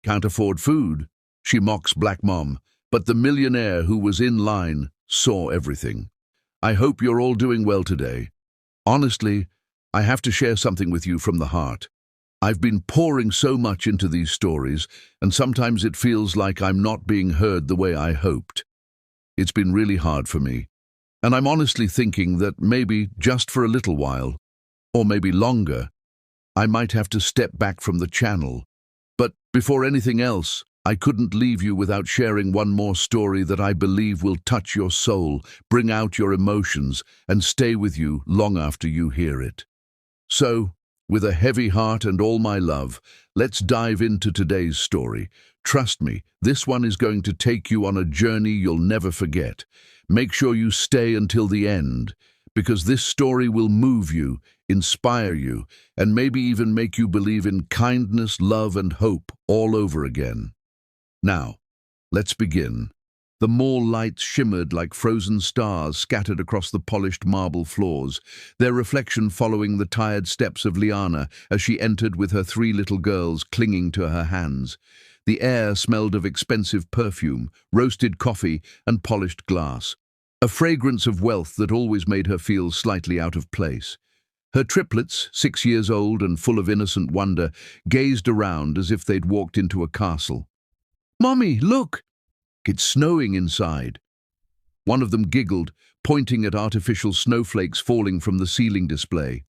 Can't afford food, she mocks Black Mom, but the millionaire who was in line saw everything. I hope you're all doing well today. Honestly, I have to share something with you from the heart. I've been pouring so much into these stories, and sometimes it feels like I'm not being heard the way I hoped. It's been really hard for me, and I'm honestly thinking that maybe just for a little while, or maybe longer, I might have to step back from the channel. But before anything else, I couldn't leave you without sharing one more story that I believe will touch your soul, bring out your emotions, and stay with you long after you hear it. So, with a heavy heart and all my love, let's dive into today's story. Trust me, this one is going to take you on a journey you'll never forget. Make sure you stay until the end, because this story will move you, inspire you, and maybe even make you believe in kindness, love, and hope all over again. Now, let's begin. The mall lights shimmered like frozen stars scattered across the polished marble floors, their reflection following the tired steps of Liana as she entered with her 3 little girls clinging to her hands. The air smelled of expensive perfume, roasted coffee, and polished glass, a fragrance of wealth that always made her feel slightly out of place. Her triplets, 6 years old and full of innocent wonder, gazed around as if they'd walked into a castle. "Mommy, look! It's snowing inside." One of them giggled, pointing at artificial snowflakes falling from the ceiling display.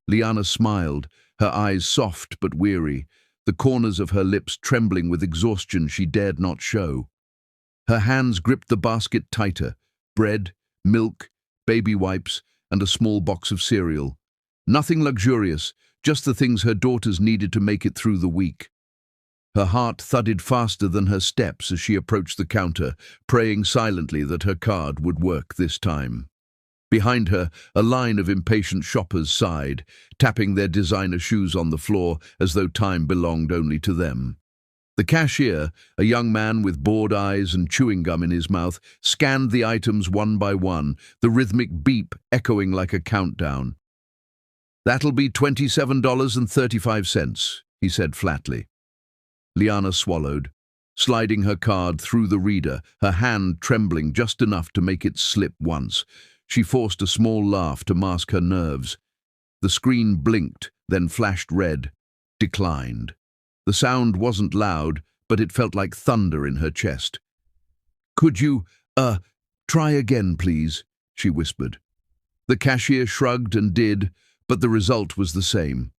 Liana smiled, her eyes soft but weary, the corners of her lips trembling with exhaustion she dared not show. Her hands gripped the basket tighter: bread, milk, baby wipes, and a small box of cereal. Nothing luxurious, just the things her daughters needed to make it through the week. Her heart thudded faster than her steps as she approached the counter, praying silently that her card would work this time. Behind her, a line of impatient shoppers sighed, tapping their designer shoes on the floor as though time belonged only to them. The cashier, a young man with bored eyes and chewing gum in his mouth, scanned the items one by one, the rhythmic beep echoing like a countdown. "That'll be $27.35, he said flatly. Liana swallowed, sliding her card through the reader, her hand trembling just enough to make it slip once. She forced a small laugh to mask her nerves. The screen blinked, then flashed red, declined. The sound wasn't loud, but it felt like thunder in her chest. "Could you, try again, please?" she whispered. The cashier shrugged and did, but the result was the same.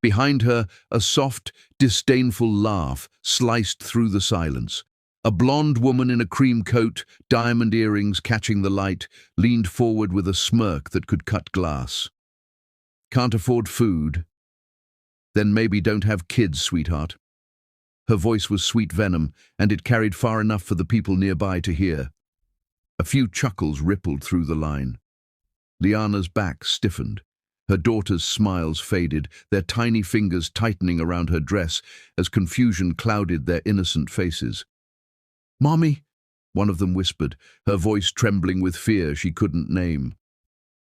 Behind her, a soft, disdainful laugh sliced through the silence. A blonde woman in a cream coat, diamond earrings catching the light, leaned forward with a smirk that could cut glass. "Can't afford food? Then maybe don't have kids, sweetheart." Her voice was sweet venom, and it carried far enough for the people nearby to hear. A few chuckles rippled through the line. Liana's back stiffened. Her daughters' smiles faded, their tiny fingers tightening around her dress as confusion clouded their innocent faces. "Mommy," one of them whispered, her voice trembling with fear she couldn't name.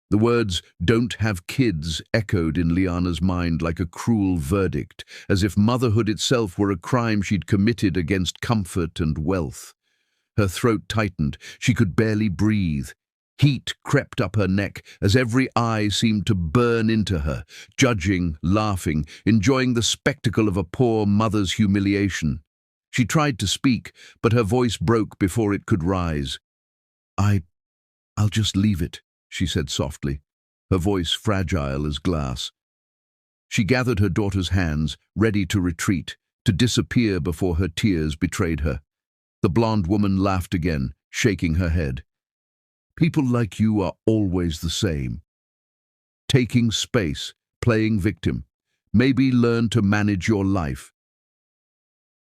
The words, "don't have kids," echoed in Liana's mind like a cruel verdict, as if motherhood itself were a crime she'd committed against comfort and wealth. Her throat tightened, she could barely breathe. Heat crept up her neck as every eye seemed to burn into her, judging, laughing, enjoying the spectacle of a poor mother's humiliation. She tried to speak, but her voice broke before it could rise. I'll just leave it," she said softly, her voice fragile as glass. She gathered her daughter's hands, ready to retreat, to disappear before her tears betrayed her. The blonde woman laughed again, shaking her head. "People like you are always the same. Taking space, playing victim. Maybe learn to manage your life."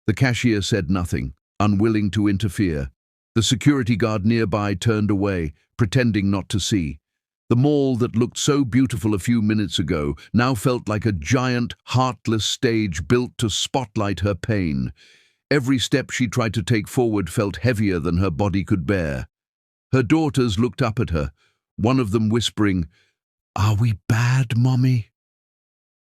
The cashier said nothing, unwilling to interfere. The security guard nearby turned away, pretending not to see. The mall that looked so beautiful a few minutes ago now felt like a giant, heartless stage built to spotlight her pain. Every step she tried to take forward felt heavier than her body could bear. Her daughters looked up at her, one of them whispering, "Are we bad, Mommy?"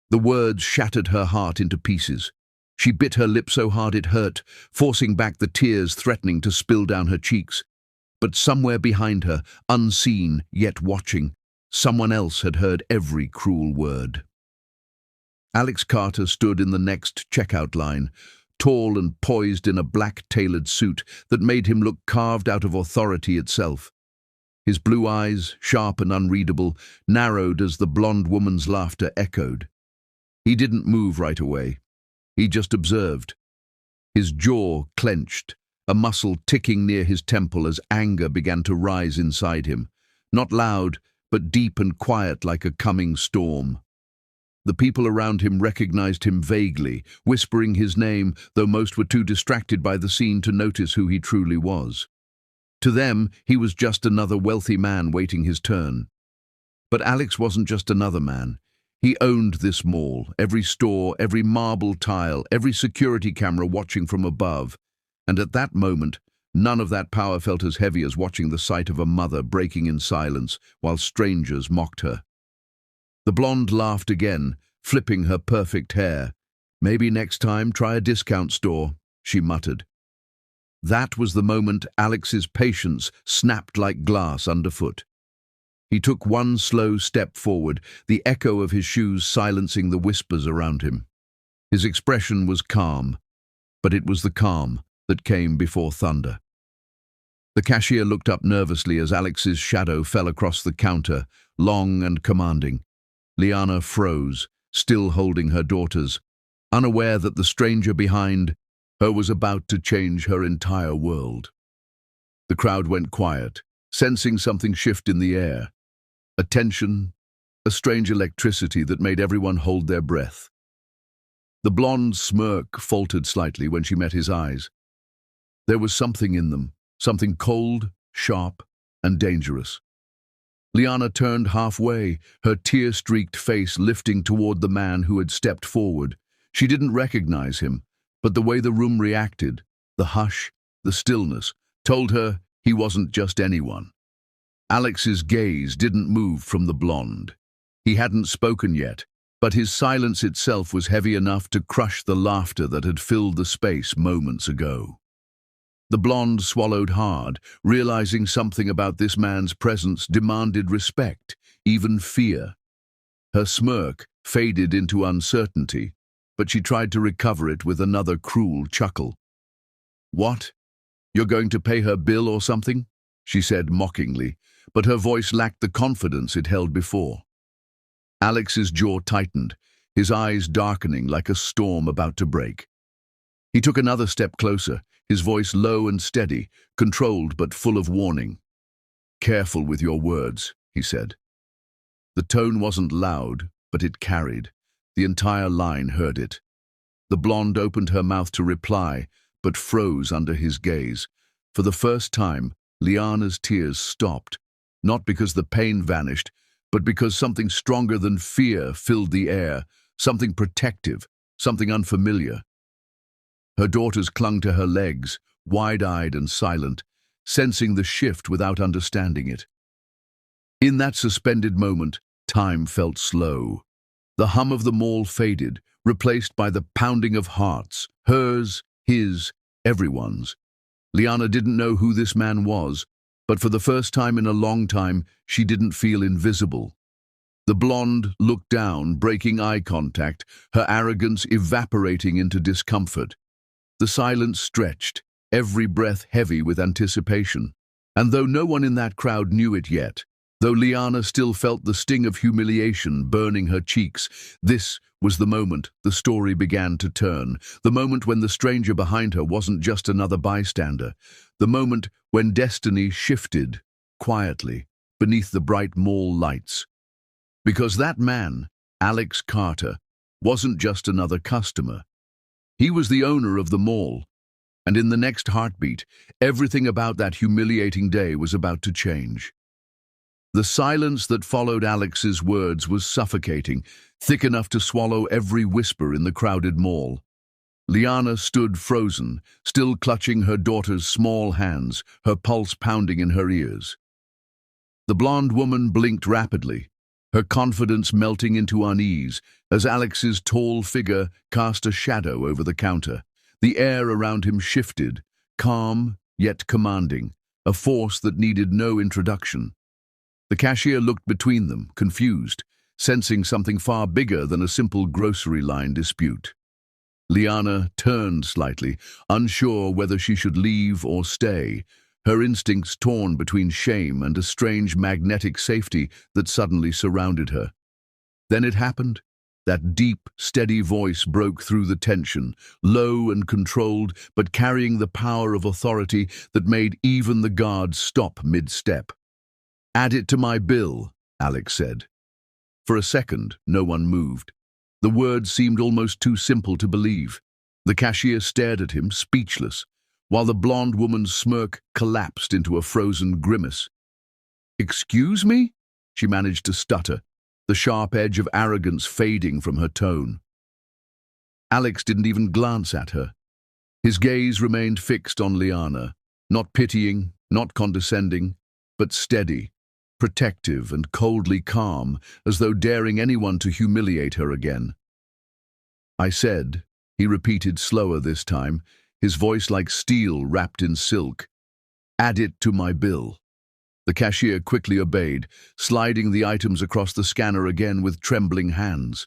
The words shattered her heart into pieces. She bit her lip so hard it hurt, forcing back the tears threatening to spill down her cheeks. But somewhere behind her, unseen yet watching, someone else had heard every cruel word. Alex Carter stood in the next checkout line, tall and poised in a black-tailored suit that made him look carved out of authority itself. His blue eyes, sharp and unreadable, narrowed as the blonde woman's laughter echoed. He didn't move right away. He just observed. His jaw clenched, a muscle ticking near his temple as anger began to rise inside him, not loud, but deep and quiet like a coming storm. The people around him recognized him vaguely, whispering his name, though most were too distracted by the scene to notice who he truly was. To them, he was just another wealthy man waiting his turn. But Alex wasn't just another man. He owned this mall, every store, every marble tile, every security camera watching from above. And at that moment, none of that power felt as heavy as watching the sight of a mother breaking in silence while strangers mocked her. The blonde laughed again, flipping her perfect hair. "Maybe next time try a discount store," she muttered. That was the moment Alex's patience snapped like glass underfoot. He took one slow step forward, the echo of his shoes silencing the whispers around him. His expression was calm, but it was the calm that came before thunder. The cashier looked up nervously as Alex's shadow fell across the counter, long and commanding. Liana froze, still holding her daughters, unaware that the stranger behind her was about to change her entire world. The crowd went quiet, sensing something shift in the air. A tension, a strange electricity that made everyone hold their breath. The blonde's smirk faltered slightly when she met his eyes. There was something in them, something cold, sharp, and dangerous. Liana turned halfway, her tear-streaked face lifting toward the man who had stepped forward. She didn't recognize him, but the way the room reacted, the hush, the stillness, told her he wasn't just anyone. Alex's gaze didn't move from the blonde. He hadn't spoken yet, but his silence itself was heavy enough to crush the laughter that had filled the space moments ago. The blonde swallowed hard, realizing something about this man's presence demanded respect, even fear. Her smirk faded into uncertainty, but she tried to recover it with another cruel chuckle. "What? You're going to pay her bill or something?" she said mockingly, but her voice lacked the confidence it held before. Alex's jaw tightened, his eyes darkening like a storm about to break. He took another step closer, his voice low and steady, controlled but full of warning. "Careful with your words," he said. The tone wasn't loud, but it carried. The entire line heard it. The blonde opened her mouth to reply, but froze under his gaze. For the first time, Liana's tears stopped, not because the pain vanished, but because something stronger than fear filled the air, something protective, something unfamiliar. Her daughters clung to her legs, wide-eyed and silent, sensing the shift without understanding it. In that suspended moment, time felt slow. The hum of the mall faded, replaced by the pounding of hearts, hers, his, everyone's. Liana didn't know who this man was, but for the first time in a long time, she didn't feel invisible. The blonde looked down, breaking eye contact, her arrogance evaporating into discomfort. The silence stretched, every breath heavy with anticipation. And though no one in that crowd knew it yet, though Liana still felt the sting of humiliation burning her cheeks, this was the moment the story began to turn, the moment when the stranger behind her wasn't just another bystander, the moment when destiny shifted, quietly, beneath the bright mall lights. Because that man, Alex Carter, wasn't just another customer. He was the owner of the mall, and in the next heartbeat, everything about that humiliating day was about to change. The silence that followed Alex's words was suffocating, thick enough to swallow every whisper in the crowded mall. Liana stood frozen, still clutching her daughter's small hands, her pulse pounding in her ears. The blonde woman blinked rapidly, her confidence melting into unease as Alex's tall figure cast a shadow over the counter. The air around him shifted, calm yet commanding, a force that needed no introduction. The cashier looked between them, confused, sensing something far bigger than a simple grocery line dispute. Liana turned slightly, unsure whether she should leave or stay, her instincts torn between shame and a strange magnetic safety that suddenly surrounded her. Then it happened. That deep, steady voice broke through the tension, low and controlled, but carrying the power of authority that made even the guards stop mid-step. "Add it to my bill," Alex said. For a second, no one moved. The words seemed almost too simple to believe. The cashier stared at him, speechless, while the blonde woman's smirk collapsed into a frozen grimace. "Excuse me?" she managed to stutter, the sharp edge of arrogance fading from her tone. Alex didn't even glance at her. His gaze remained fixed on Liana, not pitying, not condescending, but steady, protective and coldly calm, as though daring anyone to humiliate her again. "I said," he repeated slower this time, his voice like steel wrapped in silk, "add it to my bill." The cashier quickly obeyed, sliding the items across the scanner again with trembling hands.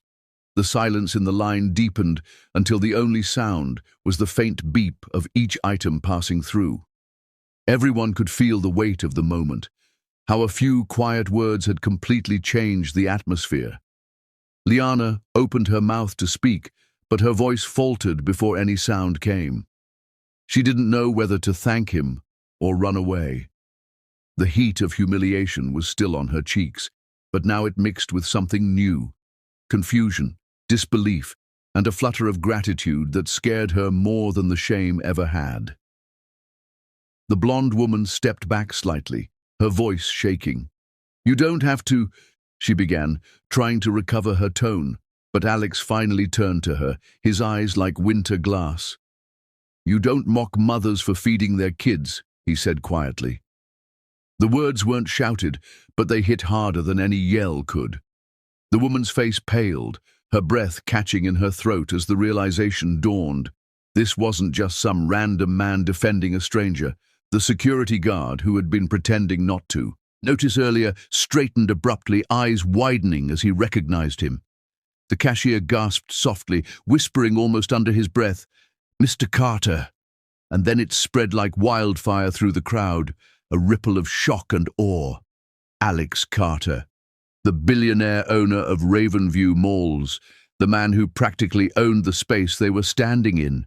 The silence in the line deepened until the only sound was the faint beep of each item passing through. Everyone could feel the weight of the moment, how a few quiet words had completely changed the atmosphere. Liana opened her mouth to speak, but her voice faltered before any sound came. She didn't know whether to thank him or run away. The heat of humiliation was still on her cheeks, but now it mixed with something new: confusion, disbelief, and a flutter of gratitude that scared her more than the shame ever had. The blonde woman stepped back slightly, her voice shaking. "You don't have to," she began, trying to recover her tone, but Alex finally turned to her, his eyes like winter glass. "You don't mock mothers for feeding their kids," he said quietly. The words weren't shouted, but they hit harder than any yell could. The woman's face paled, her breath catching in her throat as the realization dawned. This wasn't just some random man defending a stranger. The security guard, who had been pretending not to notice earlier, straightened abruptly, eyes widening as he recognized him. The cashier gasped softly, whispering almost under his breath, "Mr. Carter," and then it spread like wildfire through the crowd, a ripple of shock and awe. Alex Carter, the billionaire owner of Ravenview Malls, the man who practically owned the space they were standing in.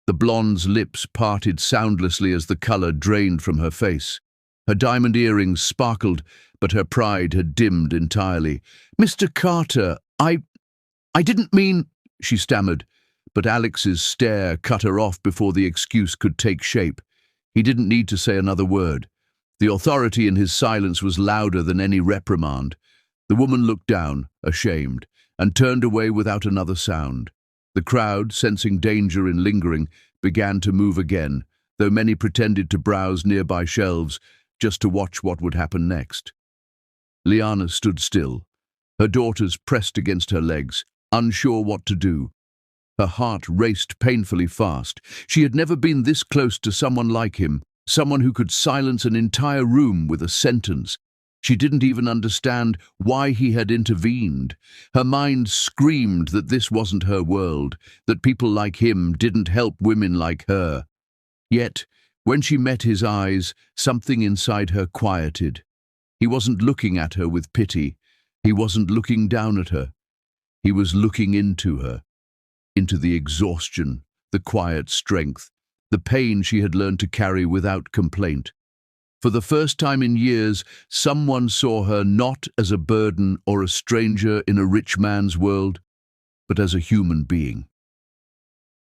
The blonde's lips parted soundlessly as the color drained from her face. Her diamond earrings sparkled, but her pride had dimmed entirely. "Mr. Carter, I didn't mean," she stammered, but Alex's stare cut her off before the excuse could take shape. He didn't need to say another word. The authority in his silence was louder than any reprimand. The woman looked down, ashamed, and turned away without another sound. The crowd, sensing danger in lingering, began to move again, though many pretended to browse nearby shelves just to watch what would happen next. Liana stood still, her daughters pressed against her legs, unsure what to do. Her heart raced painfully fast. She had never been this close to someone like him, someone who could silence an entire room with a sentence. She didn't even understand why he had intervened. Her mind screamed that this wasn't her world, that people like him didn't help women like her. Yet, when she met his eyes, something inside her quieted. He wasn't looking at her with pity. He wasn't looking down at her. He was looking into her. Into the exhaustion, the quiet strength, the pain she had learned to carry without complaint. For the first time in years, someone saw her not as a burden or a stranger in a rich man's world, but as a human being.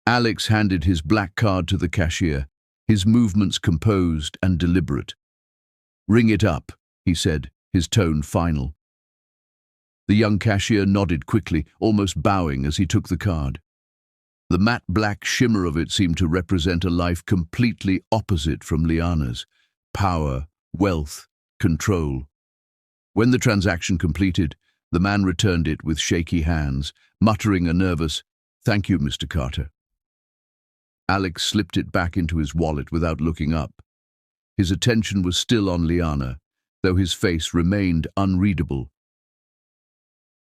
Alex handed his black card to the cashier, his movements composed and deliberate. "Ring it up," he said, his tone final. The young cashier nodded quickly, almost bowing as he took the card. The matte black shimmer of it seemed to represent a life completely opposite from Liana's: power, wealth, control. When the transaction completed, The man returned it with shaky hands, muttering a nervous, "Thank you, Mr. Carter." Alex slipped it back into his wallet without looking up. His attention was still on Liana, though his face remained unreadable.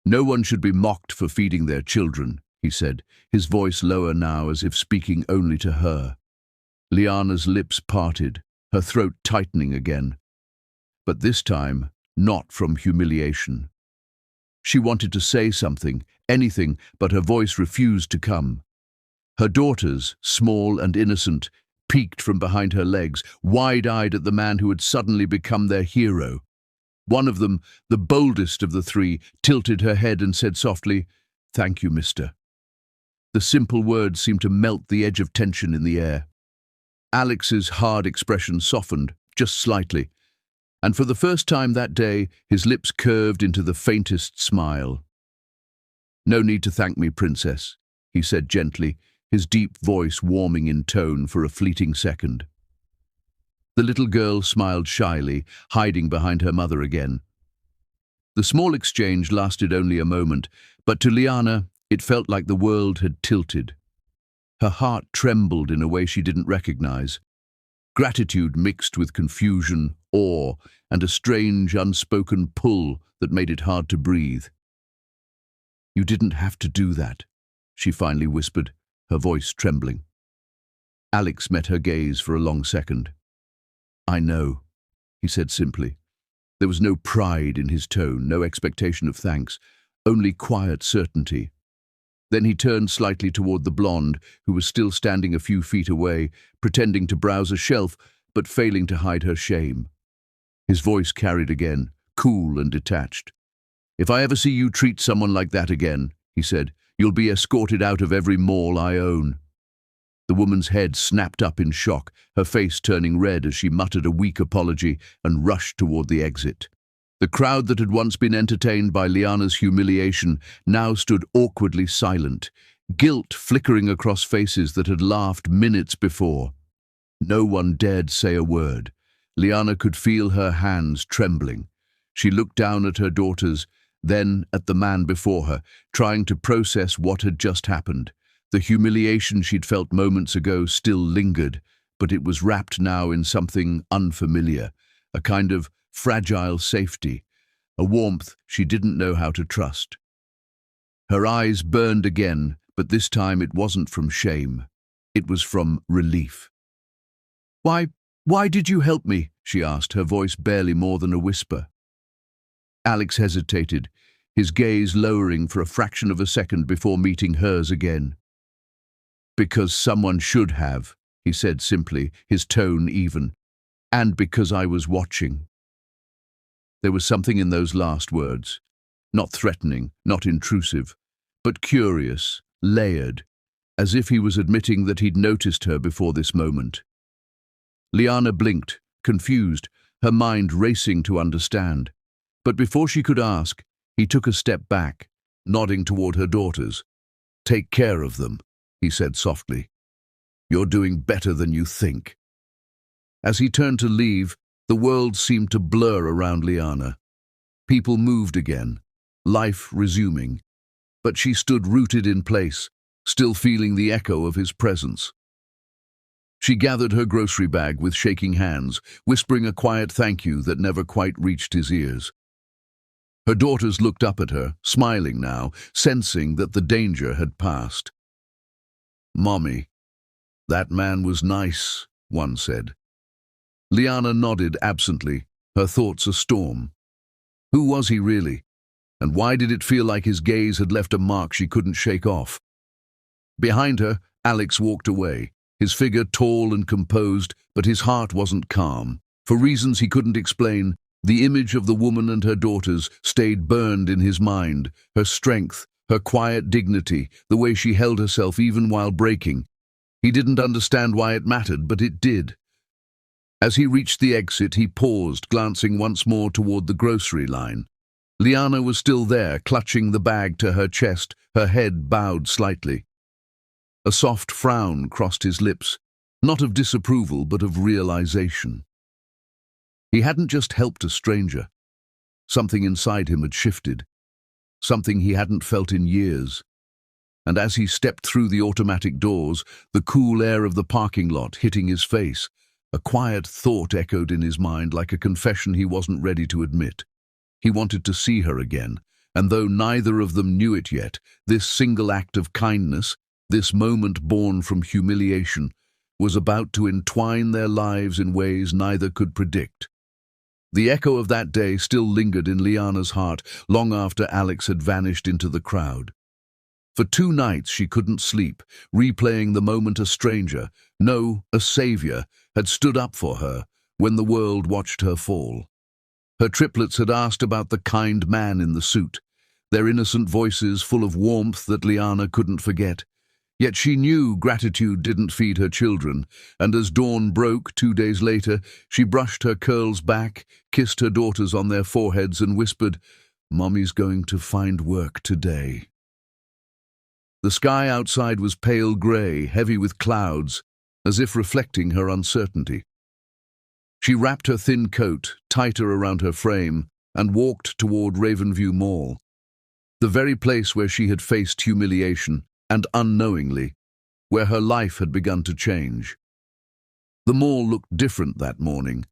"No one should be mocked for feeding their children," he said, his voice lower now as if speaking only to her. Liana's lips parted, her throat tightening again. But this time, not from humiliation. She wanted to say something, anything, but her voice refused to come. Her daughters, small and innocent, peeked from behind her legs, wide-eyed at the man who had suddenly become their hero. One of them, the boldest of the three, tilted her head and said softly, "Thank you, mister." The simple words seemed to melt the edge of tension in the air. Alex's hard expression softened, just slightly, and for the first time that day, his lips curved into the faintest smile. "No need to thank me, princess," he said gently, his deep voice warming in tone for a fleeting second. The little girl smiled shyly, hiding behind her mother again. The small exchange lasted only a moment, but to Liana, it felt like the world had tilted. Her heart trembled in a way she didn't recognize. Gratitude mixed with confusion, awe, and a strange, unspoken pull that made it hard to breathe. "You didn't have to do that," she finally whispered, her voice trembling. Alex met her gaze for a long second. "I know," he said simply. There was no pride in his tone, no expectation of thanks, only quiet certainty. Then he turned slightly toward the blonde, who was still standing a few feet away, pretending to browse a shelf, but failing to hide her shame. His voice carried again, cool and detached. "If I ever see you treat someone like that again," he said, "you'll be escorted out of every mall I own." The woman's head snapped up in shock, her face turning red as she muttered a weak apology and rushed toward the exit. The crowd that had once been entertained by Liana's humiliation now stood awkwardly silent, guilt flickering across faces that had laughed minutes before. No one dared say a word. Liana could feel her hands trembling. She looked down at her daughters, then at the man before her, trying to process what had just happened. The humiliation she'd felt moments ago still lingered, but it was wrapped now in something unfamiliar, a kind of fragile safety, a warmth she didn't know how to trust. Her eyes burned again, but this time it wasn't from shame. It was from relief. Why did you help me?" she asked, her voice barely more than a whisper. Alex hesitated, his gaze lowering for a fraction of a second before meeting hers again. "Because someone should have," he said simply, his tone even, "and because I was watching." There was something in those last words, not threatening, not intrusive, but curious, layered, as if he was admitting that he'd noticed her before this moment. Liana blinked, confused, her mind racing to understand. But before she could ask, he took a step back, nodding toward her daughters. "Take care of them," he said softly. "You're doing better than you think." As he turned to leave, the world seemed to blur around Liana. People moved again, life resuming, but she stood rooted in place, still feeling the echo of his presence. She gathered her grocery bag with shaking hands, whispering a quiet thank you that never quite reached his ears. Her daughters looked up at her, smiling now, sensing that the danger had passed. "Mommy, that man was nice," one said. Liana nodded absently, her thoughts a storm. Who was he really? And why did it feel like his gaze had left a mark she couldn't shake off? Behind her, Alex walked away, his figure tall and composed, but his heart wasn't calm. For reasons he couldn't explain, the image of the woman and her daughters stayed burned in his mind, her strength, her quiet dignity, the way she held herself even while breaking. He didn't understand why it mattered, but it did. As he reached the exit, he paused, glancing once more toward the grocery line. Liana was still there, clutching the bag to her chest, her head bowed slightly. A soft frown crossed his lips, not of disapproval, but of realization. He hadn't just helped a stranger. Something inside him had shifted. something he hadn't felt in years. And as he stepped through the automatic doors, the cool air of the parking lot hitting his face, a quiet thought echoed in his mind like a confession he wasn't ready to admit. He wanted to see her again, and though neither of them knew it yet, this single act of kindness, this moment born from humiliation, was about to entwine their lives in ways neither could predict. The echo of that day still lingered in Liana's heart long after Alex had vanished into the crowd. For 2 nights she couldn't sleep, replaying the moment a stranger, no, a savior, had stood up for her when the world watched her fall. Her triplets had asked about the kind man in the suit, their innocent voices full of warmth that Liana couldn't forget. Yet she knew gratitude didn't feed her children, and as dawn broke 2 days later, she brushed her curls back, kissed her daughters on their foreheads and whispered, "Mommy's going to find work today." The sky outside was pale grey, heavy with clouds, as if reflecting her uncertainty. She wrapped her thin coat tighter around her frame and walked toward Ravenview Mall, the very place where she had faced humiliation and unknowingly, where her life had begun to change. The mall looked different that morning,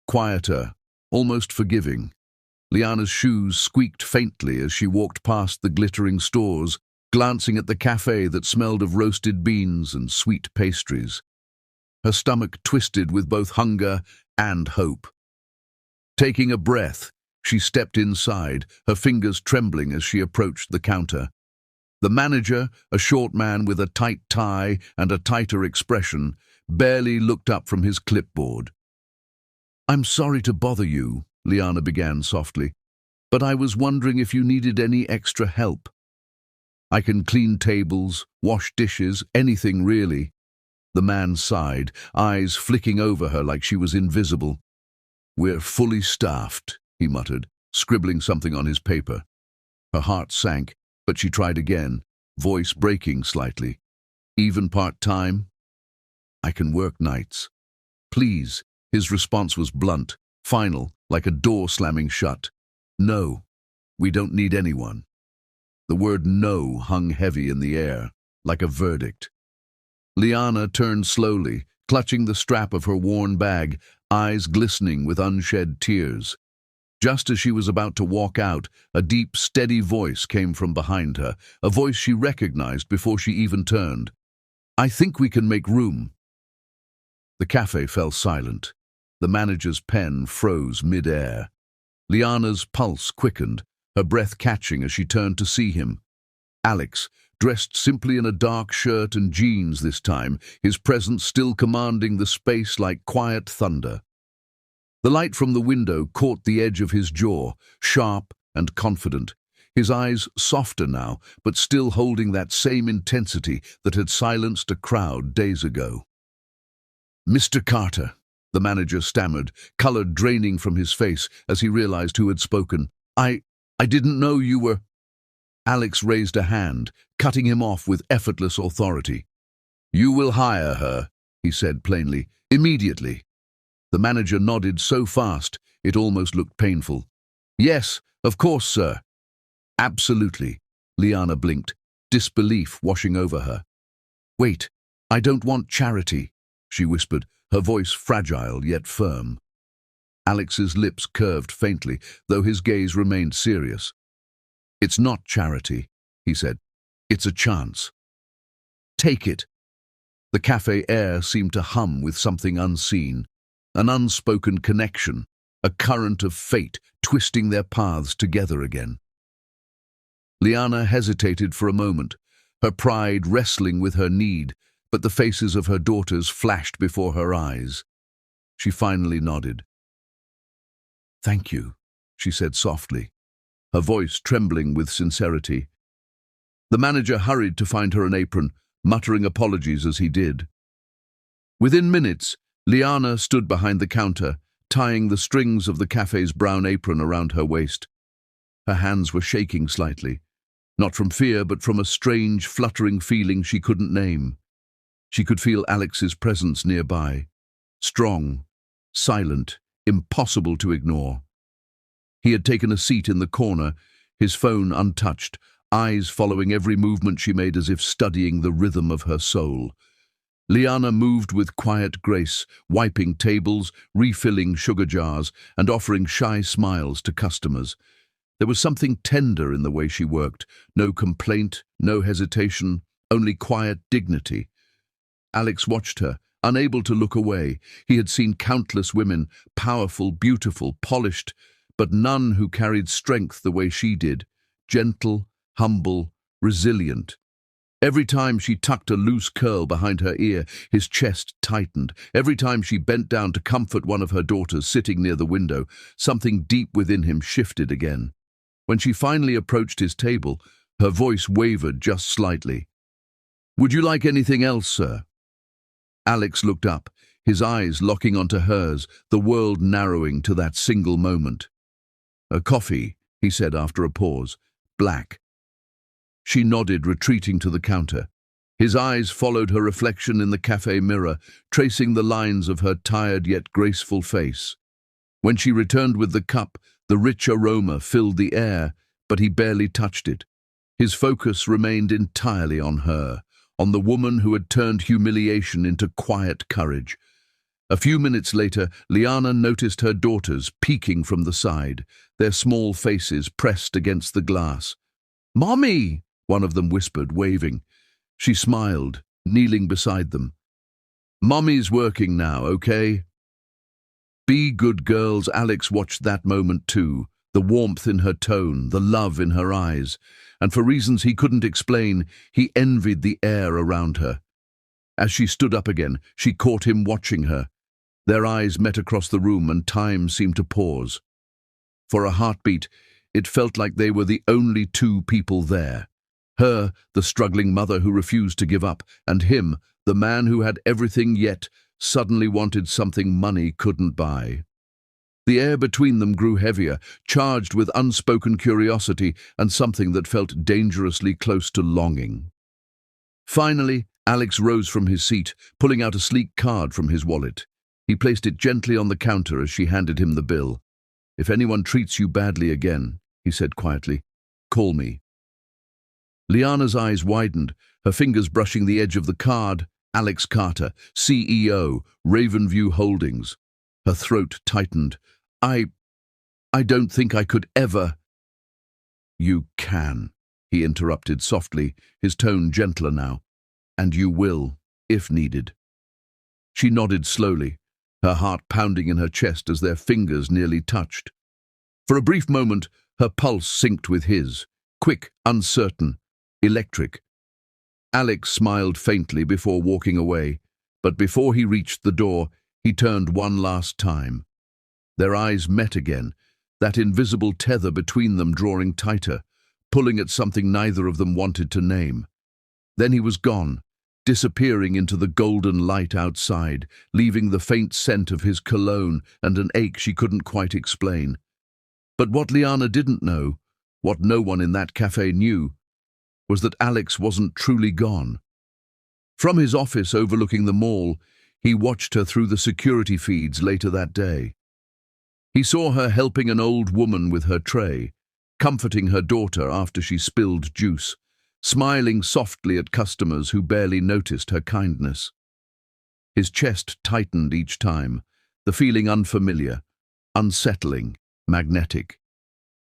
quieter, almost forgiving. Liana's shoes squeaked faintly as she walked past the glittering stores, glancing at the cafe that smelled of roasted beans and sweet pastries. Her stomach twisted with both hunger and hope. Taking a breath, she stepped inside, her fingers trembling as she approached the counter. The manager, a short man with a tight tie and a tighter expression, barely looked up from his clipboard. "I'm sorry to bother you," Liana began softly, "but I was wondering if you needed any extra help. I can clean tables, wash dishes, anything really." The man sighed, eyes flicking over her like she was invisible. "We're fully staffed," he muttered, scribbling something on his paper. Her heart sank, but she tried again, voice breaking slightly. "Even part-time?" "I can work nights." "Please." His response was blunt, final, like a door slamming shut. "No, we don't need anyone." The word no hung heavy in the air, like a verdict. Liana turned slowly, clutching the strap of her worn bag, eyes glistening with unshed tears. Just as she was about to walk out, a deep, steady voice came from behind her, a voice she recognized before she even turned. "I think we can make room." The cafe fell silent. The manager's pen froze mid-air. Liana's pulse quickened, her breath catching as she turned to see him. Alex, dressed simply in a dark shirt and jeans this time, his presence still commanding the space like quiet thunder. The light from the window caught the edge of his jaw, sharp and confident, his eyes softer now, but still holding that same intensity that had silenced a crowd days ago. "Mr. Carter," the manager stammered, color draining from his face as he realized who had spoken. I didn't know you were—" Alex raised a hand, cutting him off with effortless authority. "You will hire her," he said plainly, "immediately." The manager nodded so fast it almost looked painful. "Yes, of course, sir." "Absolutely," Liana blinked, disbelief washing over her. "Wait, I don't want charity," she whispered, her voice fragile yet firm. Alex's lips curved faintly, though his gaze remained serious. "It's not charity," he said. "It's a chance. Take it." The cafe air seemed to hum with something unseen, an unspoken connection, a current of fate twisting their paths together again. Liana hesitated for a moment, her pride wrestling with her need, but the faces of her daughters flashed before her eyes. She finally nodded. "Thank you," she said softly, her voice trembling with sincerity. The manager hurried to find her an apron, muttering apologies as he did. Within minutes, Liana stood behind the counter, tying the strings of the cafe's brown apron around her waist. Her hands were shaking slightly, not from fear but from a strange, fluttering feeling she couldn't name. She could feel Alex's presence nearby, strong, silent, impossible to ignore. He had taken a seat in the corner, his phone untouched, eyes following every movement she made as if studying the rhythm of her soul. Liana moved with quiet grace, wiping tables, refilling sugar jars, and offering shy smiles to customers. There was something tender in the way she worked, no complaint, no hesitation, only quiet dignity. Alex watched her, unable to look away. He had seen countless women, powerful, beautiful, polished, but none who carried strength the way she did, gentle, humble, resilient. Every time she tucked a loose curl behind her ear, his chest tightened. Every time she bent down to comfort one of her daughters sitting near the window, something deep within him shifted again. When she finally approached his table, her voice wavered just slightly. "Would you like anything else, sir?" Alex looked up, his eyes locking onto hers, the world narrowing to that single moment. "A coffee," he said after a pause. "Black." She nodded, retreating to the counter. His eyes followed her reflection in the cafe mirror, tracing the lines of her tired yet graceful face. When she returned with the cup, the rich aroma filled the air, but he barely touched it. His focus remained entirely on her, on the woman who had turned humiliation into quiet courage. A few minutes later, Liana noticed her daughters peeking from the side, their small faces pressed against the glass. "Mommy!" one of them whispered, waving. She smiled, kneeling beside them. "Mommy's working now, okay?" "Be good girls." Alex watched that moment too, the warmth in her tone, the love in her eyes, and for reasons he couldn't explain, he envied the air around her. As she stood up again, she caught him watching her. Their eyes met across the room and time seemed to pause. For a heartbeat, it felt like they were the only two people there. Her, the struggling mother who refused to give up, and him, the man who had everything yet suddenly wanted something money couldn't buy. The air between them grew heavier, charged with unspoken curiosity and something that felt dangerously close to longing. Finally, Alex rose from his seat, pulling out a sleek card from his wallet. He placed it gently on the counter as she handed him the bill. "If anyone treats you badly again," he said quietly, "call me." Liana's eyes widened, her fingers brushing the edge of the card. Alex Carter, CEO, Ravenview Holdings. Her throat tightened. I don't think I could ever." "You can," he interrupted softly, his tone gentler now. "And you will, if needed." She nodded slowly, her heart pounding in her chest as their fingers nearly touched. For a brief moment, her pulse synced with his, quick, uncertain, electric. Alex smiled faintly before walking away, but before he reached the door, he turned one last time. Their eyes met again, that invisible tether between them drawing tighter, pulling at something neither of them wanted to name. Then he was gone, disappearing into the golden light outside, leaving the faint scent of his cologne and an ache she couldn't quite explain. But what Liana didn't know, what no one in that cafe knew, was that Alex wasn't truly gone. From his office overlooking the mall, he watched her through the security feeds later that day. He saw her helping an old woman with her tray, comforting her daughter after she spilled juice, smiling softly at customers who barely noticed her kindness. His chest tightened each time, the feeling unfamiliar, unsettling, magnetic.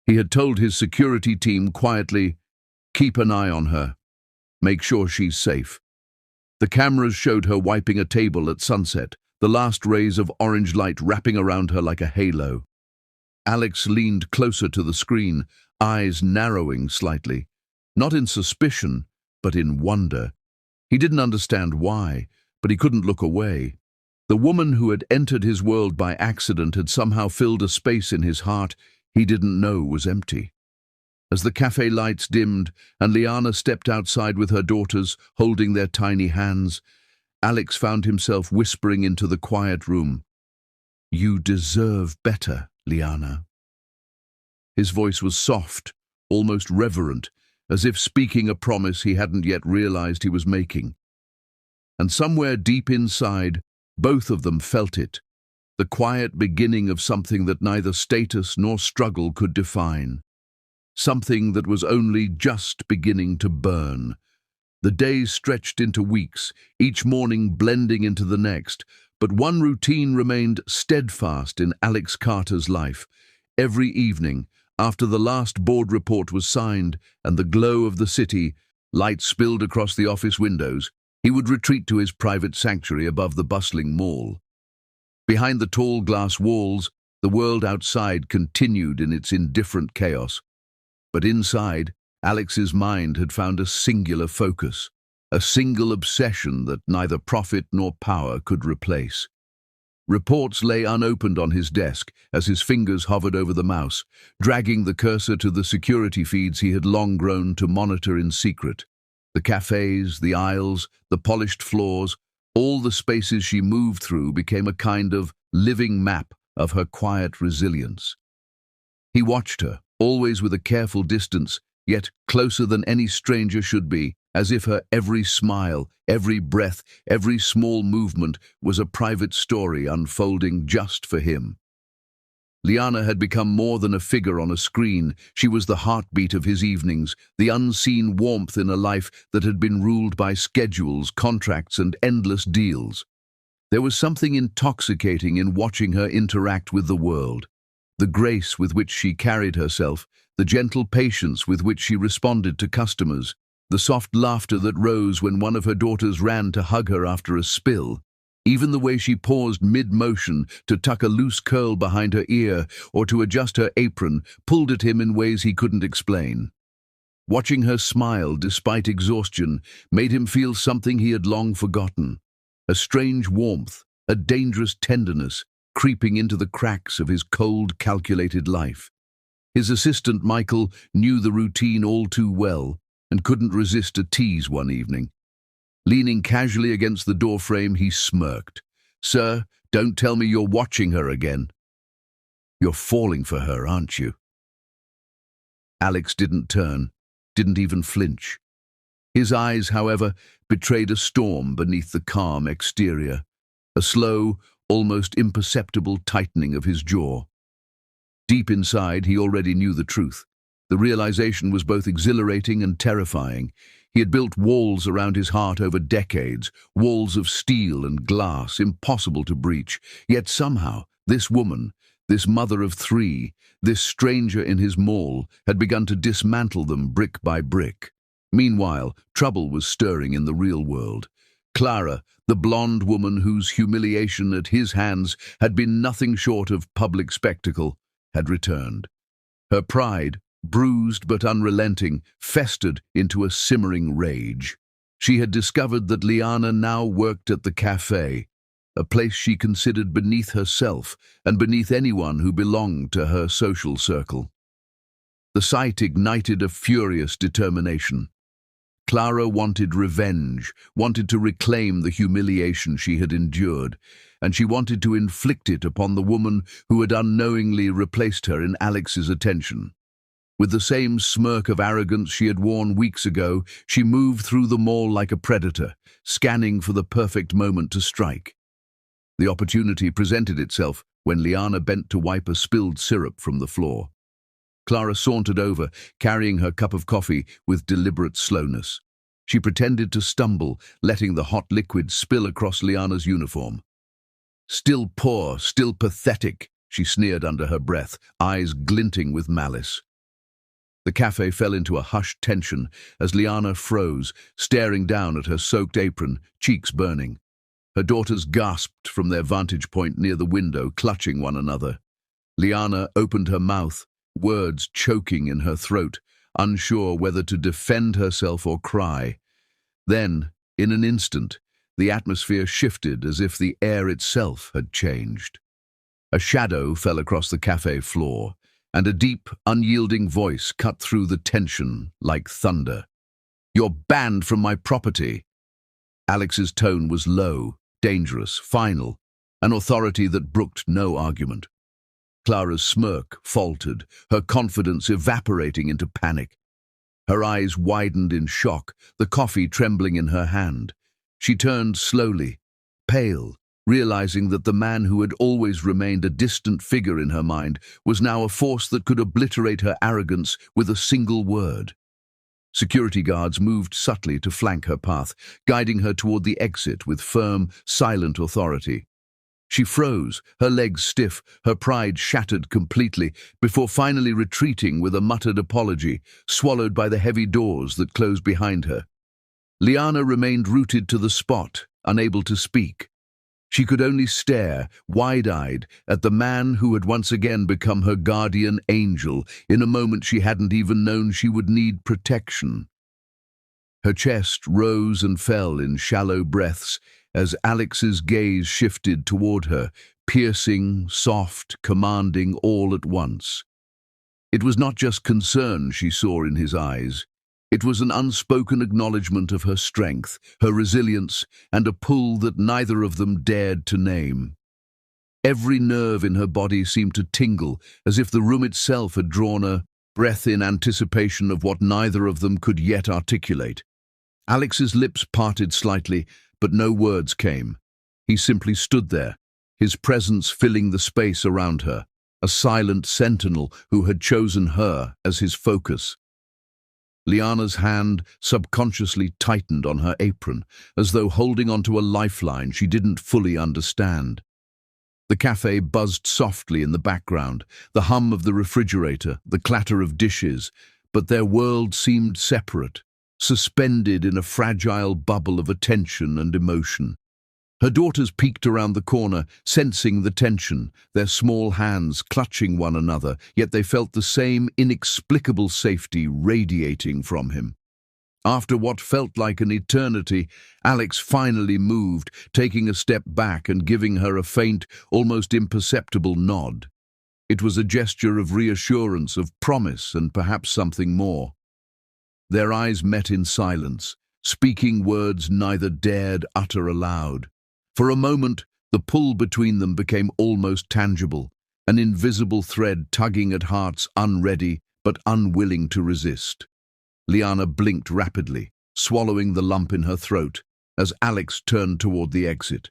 He had told his security team quietly, "Keep an eye on her. Make sure she's safe." The cameras showed her wiping a table at sunset, the last rays of orange light wrapping around her like a halo. Alex leaned closer to the screen, eyes narrowing slightly, not in suspicion, but in wonder. He didn't understand why, but he couldn't look away. The woman who had entered his world by accident had somehow filled a space in his heart he didn't know was empty. As the cafe lights dimmed and Liana stepped outside with her daughters, holding their tiny hands, Alex found himself whispering into the quiet room, "You deserve better, Liana." His voice was soft, almost reverent, as if speaking a promise he hadn't yet realized he was making. And somewhere deep inside, both of them felt it, the quiet beginning of something that neither status nor struggle could define. something that was only just beginning to burn. The days stretched into weeks, each morning blending into the next, but one routine remained steadfast in Alex Carter's life. Every evening, after the last board report was signed and the glow of the city light spilled across the office windows, he would retreat to his private sanctuary above the bustling mall. Behind the tall glass walls, the world outside continued in its indifferent chaos. But inside, Alex's mind had found a singular focus, a single obsession that neither profit nor power could replace. Reports lay unopened on his desk as his fingers hovered over the mouse, dragging the cursor to the security feeds he had long grown to monitor in secret. The cafes, the aisles, the polished floors, all the spaces she moved through became a kind of living map of her quiet resilience. He watched her, always with a careful distance, yet closer than any stranger should be, as if her every smile, every breath, every small movement was a private story unfolding just for him. Liana had become more than a figure on a screen. She was the heartbeat of his evenings, the unseen warmth in a life that had been ruled by schedules, contracts, and endless deals. There was something intoxicating in watching her interact with the world. The grace with which she carried herself, the gentle patience with which she responded to customers, the soft laughter that rose when one of her daughters ran to hug her after a spill, even the way she paused mid-motion to tuck a loose curl behind her ear or to adjust her apron, pulled at him in ways he couldn't explain. Watching her smile despite exhaustion made him feel something he had long forgotten, a strange warmth, a dangerous tenderness creeping into the cracks of his cold, calculated life. His assistant, Michael, knew the routine all too well and couldn't resist a tease one evening. Leaning casually against the doorframe, he smirked. "Sir, don't tell me you're watching her again. You're falling for her, aren't you?" Alex didn't turn, didn't even flinch. His eyes, however, betrayed a storm beneath the calm exterior, a slow, almost imperceptible tightening of his jaw. Deep inside, he already knew the truth. The realization was both exhilarating and terrifying. He had built walls around his heart over decades, walls of steel and glass, impossible to breach. Yet somehow, this woman, this mother of three, this stranger in his mall, had begun to dismantle them brick by brick. Meanwhile, trouble was stirring in the real world. Clara, the blonde woman whose humiliation at his hands had been nothing short of public spectacle, had returned. Her pride, bruised but unrelenting, festered into a simmering rage. She had discovered that Liana now worked at the cafe, a place she considered beneath herself and beneath anyone who belonged to her social circle. The sight ignited a furious determination. Clara wanted revenge, wanted to reclaim the humiliation she had endured, and she wanted to inflict it upon the woman who had unknowingly replaced her in Alex's attention. With the same smirk of arrogance she had worn weeks ago, she moved through the mall like a predator, scanning for the perfect moment to strike. The opportunity presented itself when Liana bent to wipe a spilled syrup from the floor. Clara sauntered over, carrying her cup of coffee with deliberate slowness. She pretended to stumble, letting the hot liquid spill across Liana's uniform. "Still poor, still pathetic," she sneered under her breath, eyes glinting with malice. The cafe fell into a hushed tension as Liana froze, staring down at her soaked apron, cheeks burning. Her daughters gasped from their vantage point near the window, clutching one another. Liana opened her mouth, words choking in her throat, unsure whether to defend herself or cry. Then, in an instant, the atmosphere shifted as if the air itself had changed. A shadow fell across the cafe floor, and a deep, unyielding voice cut through the tension like thunder. "You're banned from my property." Alex's tone was low, dangerous, final, an authority that brooked no argument. Clara's smirk faltered, her confidence evaporating into panic. Her eyes widened in shock, the coffee trembling in her hand. She turned slowly, pale, realizing that the man who had always remained a distant figure in her mind was now a force that could obliterate her arrogance with a single word. Security guards moved subtly to flank her path, guiding her toward the exit with firm, silent authority. She froze, her legs stiff, her pride shattered completely, before finally retreating with a muttered apology, swallowed by the heavy doors that closed behind her. Liana remained rooted to the spot, unable to speak. She could only stare, wide-eyed, at the man who had once again become her guardian angel in a moment she hadn't even known she would need protection. Her chest rose and fell in shallow breaths as Alex's gaze shifted toward her, piercing, soft, commanding all at once. It was not just concern she saw in his eyes. It was an unspoken acknowledgement of her strength, her resilience, and a pull that neither of them dared to name. Every nerve in her body seemed to tingle, as if the room itself had drawn a breath in anticipation of what neither of them could yet articulate. Alex's lips parted slightly, but no words came. He simply stood there, his presence filling the space around her, a silent sentinel who had chosen her as his focus. Liana's hand subconsciously tightened on her apron, as though holding onto a lifeline she didn't fully understand. The cafe buzzed softly in the background, the hum of the refrigerator, the clatter of dishes, but their world seemed separate, suspended in a fragile bubble of attention and emotion. Her daughters peeked around the corner, sensing the tension, their small hands clutching one another, yet they felt the same inexplicable safety radiating from him. After what felt like an eternity, Alex finally moved, taking a step back and giving her a faint, almost imperceptible nod. It was a gesture of reassurance, of promise, and perhaps something more. Their eyes met in silence, speaking words neither dared utter aloud. For a moment, the pull between them became almost tangible, an invisible thread tugging at hearts unready but unwilling to resist. Liana blinked rapidly, swallowing the lump in her throat, as Alex turned toward the exit.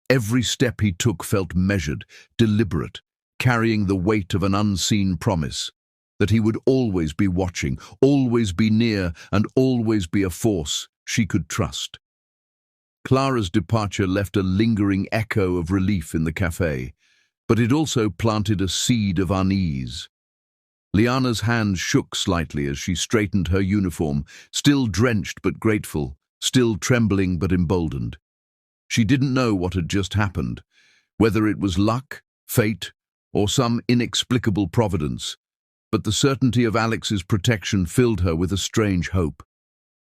Every step he took felt measured, deliberate, carrying the weight of an unseen promise, that he would always be watching, always be near, and always be a force she could trust. Clara's departure left a lingering echo of relief in the cafe, but it also planted a seed of unease. Liana's hand shook slightly as she straightened her uniform, still drenched but grateful, still trembling but emboldened. She didn't know what had just happened, whether it was luck, fate, or some inexplicable providence, but the certainty of Alex's protection filled her with a strange hope.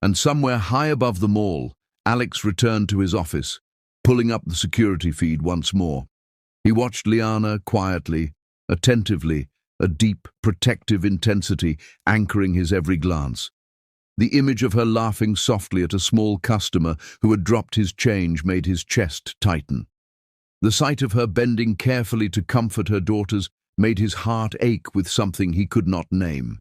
And somewhere high above them all, Alex returned to his office, pulling up the security feed once more. He watched Liana quietly, attentively, a deep, protective intensity anchoring his every glance. The image of her laughing softly at a small customer who had dropped his change made his chest tighten. The sight of her bending carefully to comfort her daughters made his heart ache with something he could not name.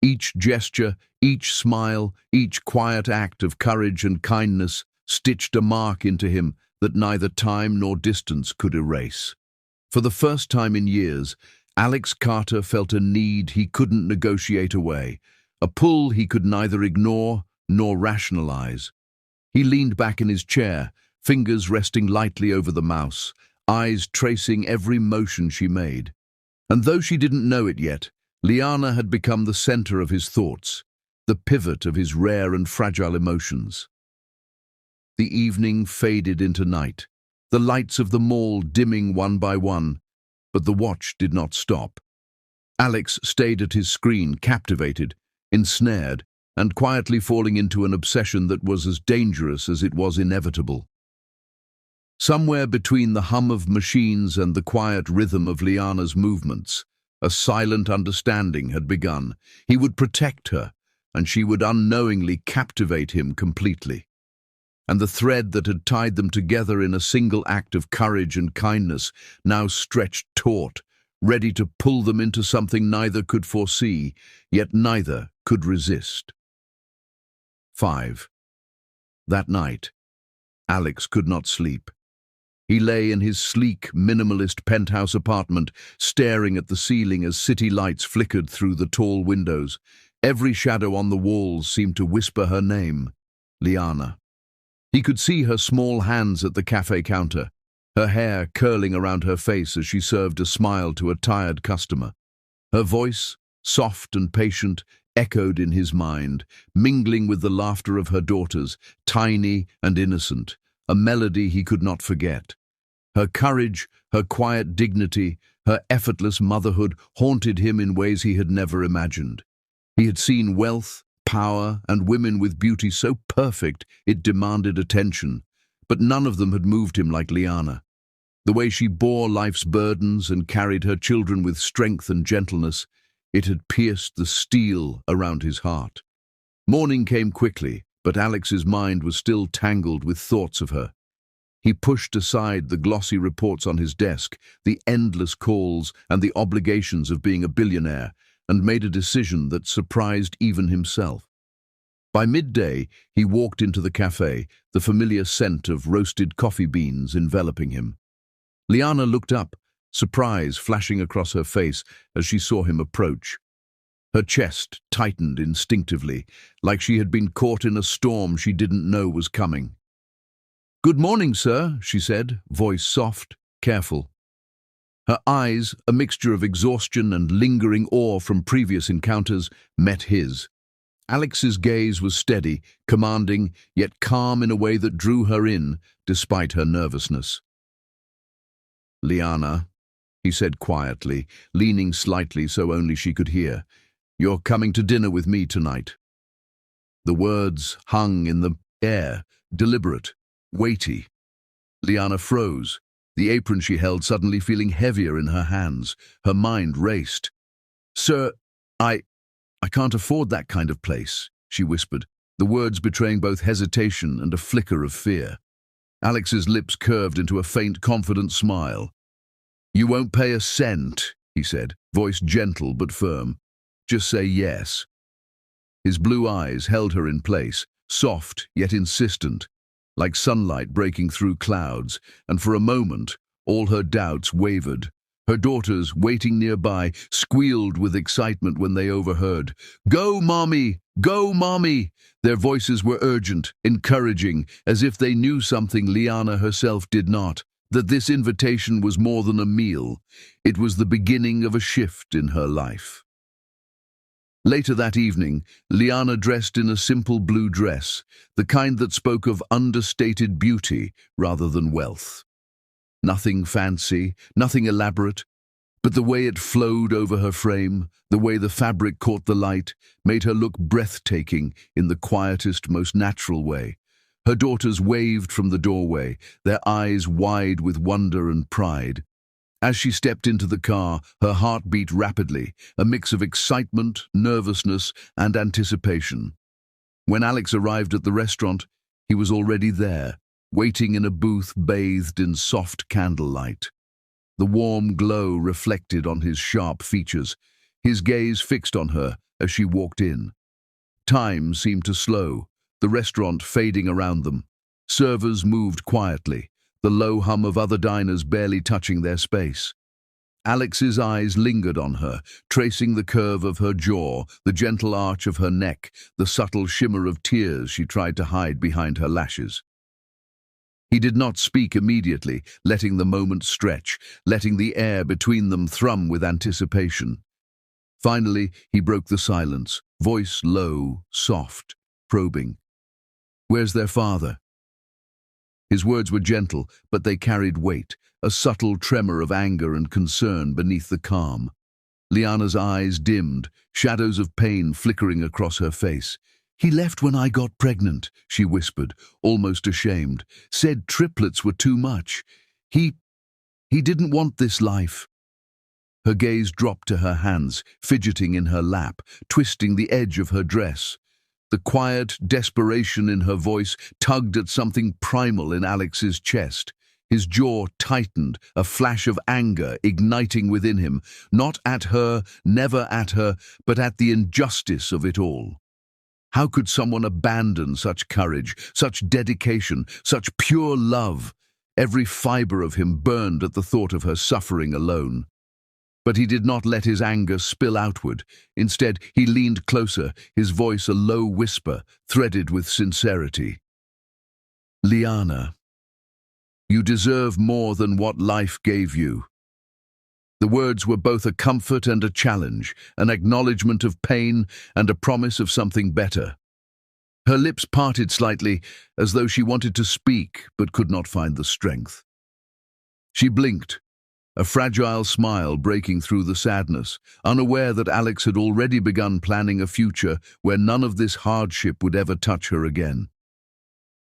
Each gesture, each smile, each quiet act of courage and kindness stitched a mark into him that neither time nor distance could erase. For the first time in years, Alex Carter felt a need he couldn't negotiate away, a pull he could neither ignore nor rationalize. He leaned back in his chair, fingers resting lightly over the mouse, eyes tracing every motion she made. And though she didn't know it yet, Liana had become the center of his thoughts, the pivot of his rare and fragile emotions. The evening faded into night, the lights of the mall dimming one by one, but the watch did not stop. Alex stayed at his screen, captivated, ensnared, and quietly falling into an obsession that was as dangerous as it was inevitable. Somewhere between the hum of machines and the quiet rhythm of Liana's movements, a silent understanding had begun. He would protect her, and she would unknowingly captivate him completely. And the thread that had tied them together in a single act of courage and kindness now stretched taut, ready to pull them into something neither could foresee, yet neither could resist. 5. That night, Alex could not sleep. He lay in his sleek, minimalist penthouse apartment, staring at the ceiling as city lights flickered through the tall windows. Every shadow on the walls seemed to whisper her name, Liana. He could see her small hands at the cafe counter, her hair curling around her face as she served a smile to a tired customer. Her voice, soft and patient, echoed in his mind, mingling with the laughter of her daughters, tiny and innocent, a melody he could not forget. Her courage, her quiet dignity, her effortless motherhood haunted him in ways he had never imagined. He had seen wealth, power, and women with beauty so perfect it demanded attention, but none of them had moved him like Liana. The way she bore life's burdens and carried her children with strength and gentleness, it had pierced the steel around his heart. Morning came quickly, but Alex's mind was still tangled with thoughts of her. He pushed aside the glossy reports on his desk, the endless calls, and the obligations of being a billionaire, and made a decision that surprised even himself. By midday, he walked into the cafe, the familiar scent of roasted coffee beans enveloping him. Liana looked up, surprise flashing across her face as she saw him approach. Her chest tightened instinctively, like she had been caught in a storm she didn't know was coming. "Good morning, sir," she said, voice soft, careful. Her eyes, a mixture of exhaustion and lingering awe from previous encounters, met his. Alex's gaze was steady, commanding, yet calm in a way that drew her in, despite her nervousness. "Liana," he said quietly, leaning slightly so only she could hear, "you're coming to dinner with me tonight." The words hung in the air, deliberate, weighty. Liana froze, the apron she held suddenly feeling heavier in her hands. Her mind raced. "Sir, I can't afford that kind of place," she whispered, the words betraying both hesitation and a flicker of fear. Alex's lips curved into a faint, confident smile. "You won't pay a cent," he said, voice gentle but firm. "Just say yes." His blue eyes held her in place, soft yet insistent, like sunlight breaking through clouds, and for a moment, all her doubts wavered. Her daughters, waiting nearby, squealed with excitement when they overheard. "Go, Mommy! Go, Mommy!" Their voices were urgent, encouraging, as if they knew something Liana herself did not, that this invitation was more than a meal. It was the beginning of a shift in her life. Later that evening, Liana dressed in a simple blue dress, the kind that spoke of understated beauty rather than wealth. Nothing fancy, nothing elaborate, but the way it flowed over her frame, the way the fabric caught the light, made her look breathtaking in the quietest, most natural way. Her daughters waved from the doorway, their eyes wide with wonder and pride. As she stepped into the car, her heart beat rapidly, a mix of excitement, nervousness, and anticipation. When Alex arrived at the restaurant, he was already there, waiting in a booth bathed in soft candlelight. The warm glow reflected on his sharp features, his gaze fixed on her as she walked in. Time seemed to slow, the restaurant fading around them. Servers moved quietly, the low hum of other diners barely touching their space. Alex's eyes lingered on her, tracing the curve of her jaw, the gentle arch of her neck, the subtle shimmer of tears she tried to hide behind her lashes. He did not speak immediately, letting the moment stretch, letting the air between them thrum with anticipation. Finally, he broke the silence, voice low, soft, probing. "Where's their father?" His words were gentle, but they carried weight, a subtle tremor of anger and concern beneath the calm. Liana's eyes dimmed, shadows of pain flickering across her face. "He left when I got pregnant," she whispered, almost ashamed. "Said triplets were too much. He didn't want this life." Her gaze dropped to her hands, fidgeting in her lap, twisting the edge of her dress. The quiet desperation in her voice tugged at something primal in Alex's chest. His jaw tightened, a flash of anger igniting within him, not at her, never at her, but at the injustice of it all. How could someone abandon such courage, such dedication, such pure love? Every fiber of him burned at the thought of her suffering alone. But he did not let his anger spill outward. Instead, he leaned closer, his voice a low whisper, threaded with sincerity. "Liana, you deserve more than what life gave you." The words were both a comfort and a challenge, an acknowledgement of pain and a promise of something better. Her lips parted slightly, as though she wanted to speak but could not find the strength. She blinked, a fragile smile breaking through the sadness, unaware that Alex had already begun planning a future where none of this hardship would ever touch her again.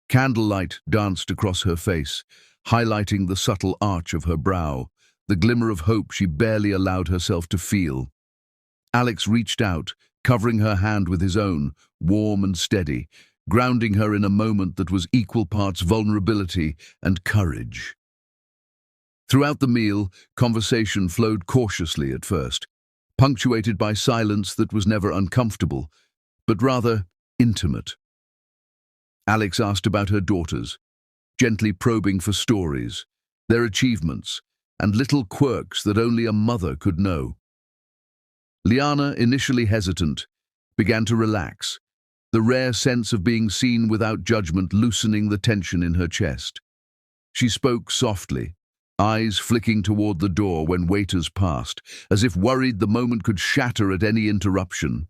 Candlelight danced across her face, highlighting the subtle arch of her brow, the glimmer of hope she barely allowed herself to feel. Alex reached out, covering her hand with his own, warm and steady, grounding her in a moment that was equal parts vulnerability and courage. Throughout the meal, conversation flowed cautiously at first, punctuated by silence that was never uncomfortable, but rather intimate. Alex asked about her daughters, gently probing for stories, their achievements, and little quirks that only a mother could know. Liana, initially hesitant, began to relax, the rare sense of being seen without judgment loosening the tension in her chest. She spoke softly, eyes flicking toward the door when waiters passed, as if worried the moment could shatter at any interruption.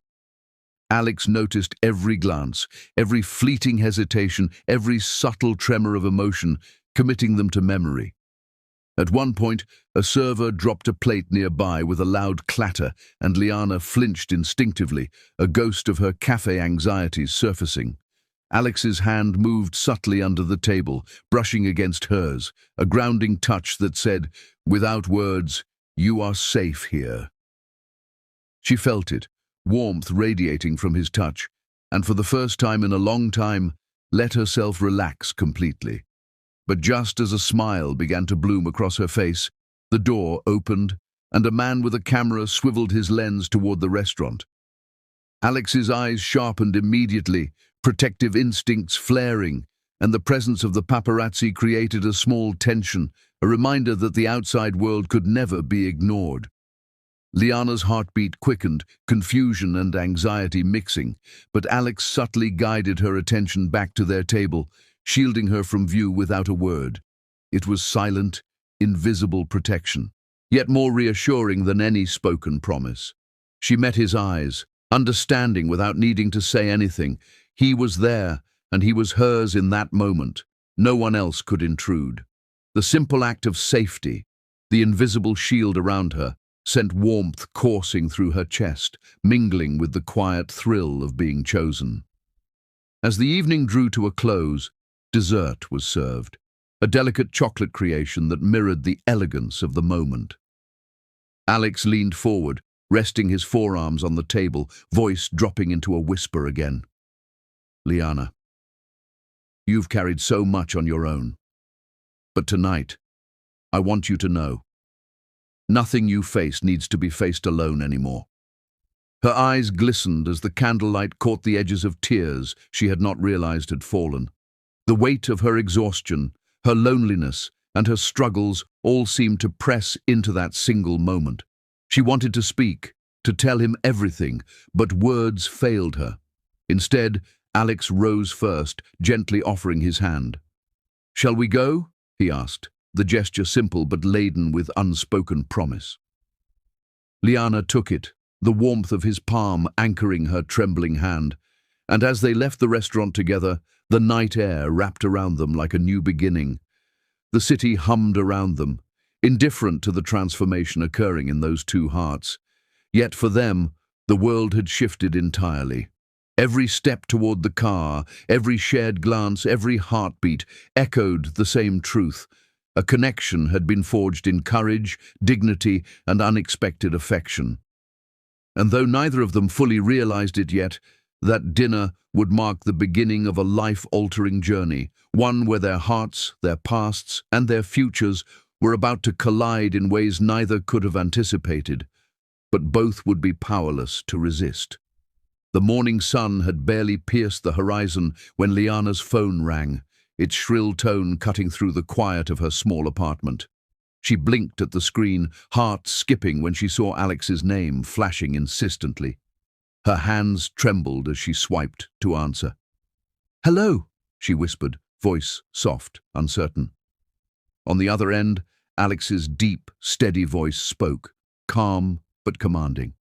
Alex noticed every glance, every fleeting hesitation, every subtle tremor of emotion, committing them to memory. At one point, a server dropped a plate nearby with a loud clatter, and Liana flinched instinctively, a ghost of her cafe anxieties surfacing. Alex's hand moved subtly under the table, brushing against hers, a grounding touch that said, "Without words, you are safe here." She felt it, warmth radiating from his touch, and for the first time in a long time, let herself relax completely. But just as a smile began to bloom across her face, the door opened, and a man with a camera swiveled his lens toward the restaurant. Alex's eyes sharpened immediately, protective instincts flaring, and the presence of the paparazzi created a small tension, a reminder that the outside world could never be ignored. Liana's heartbeat quickened, confusion and anxiety mixing, but Alex subtly guided her attention back to their table, shielding her from view without a word. It was silent, invisible protection, yet more reassuring than any spoken promise. She met his eyes, understanding without needing to say anything. He was there, and he was hers in that moment. No one else could intrude. The simple act of safety, the invisible shield around her, sent warmth coursing through her chest, mingling with the quiet thrill of being chosen. As the evening drew to a close, dessert was served, a delicate chocolate creation that mirrored the elegance of the moment. Alex leaned forward, resting his forearms on the table, voice dropping into a whisper again. "Liana, you've carried so much on your own. But tonight, I want you to know, nothing you face needs to be faced alone anymore." Her eyes glistened as the candlelight caught the edges of tears she had not realized had fallen. The weight of her exhaustion, her loneliness, and her struggles all seemed to press into that single moment. She wanted to speak, to tell him everything, but words failed her. Instead, Alex rose first, gently offering his hand. "Shall we go?" he asked, the gesture simple but laden with unspoken promise. Liana took it, the warmth of his palm anchoring her trembling hand, and as they left the restaurant together, the night air wrapped around them like a new beginning. The city hummed around them, indifferent to the transformation occurring in those two hearts. Yet for them, the world had shifted entirely. Every step toward the car, every shared glance, every heartbeat echoed the same truth. A connection had been forged in courage, dignity, and unexpected affection. And though neither of them fully realized it yet, that dinner would mark the beginning of a life-altering journey, one where their hearts, their pasts, and their futures were about to collide in ways neither could have anticipated, but both would be powerless to resist. The morning sun had barely pierced the horizon when Liana's phone rang. its shrill tone cutting through the quiet of her small apartment. She blinked at the screen, heart skipping when she saw Alex's name flashing insistently. Her hands trembled as she swiped to answer. "Hello," she whispered, voice soft, uncertain. On the other end, Alex's deep, steady voice spoke, calm but commanding.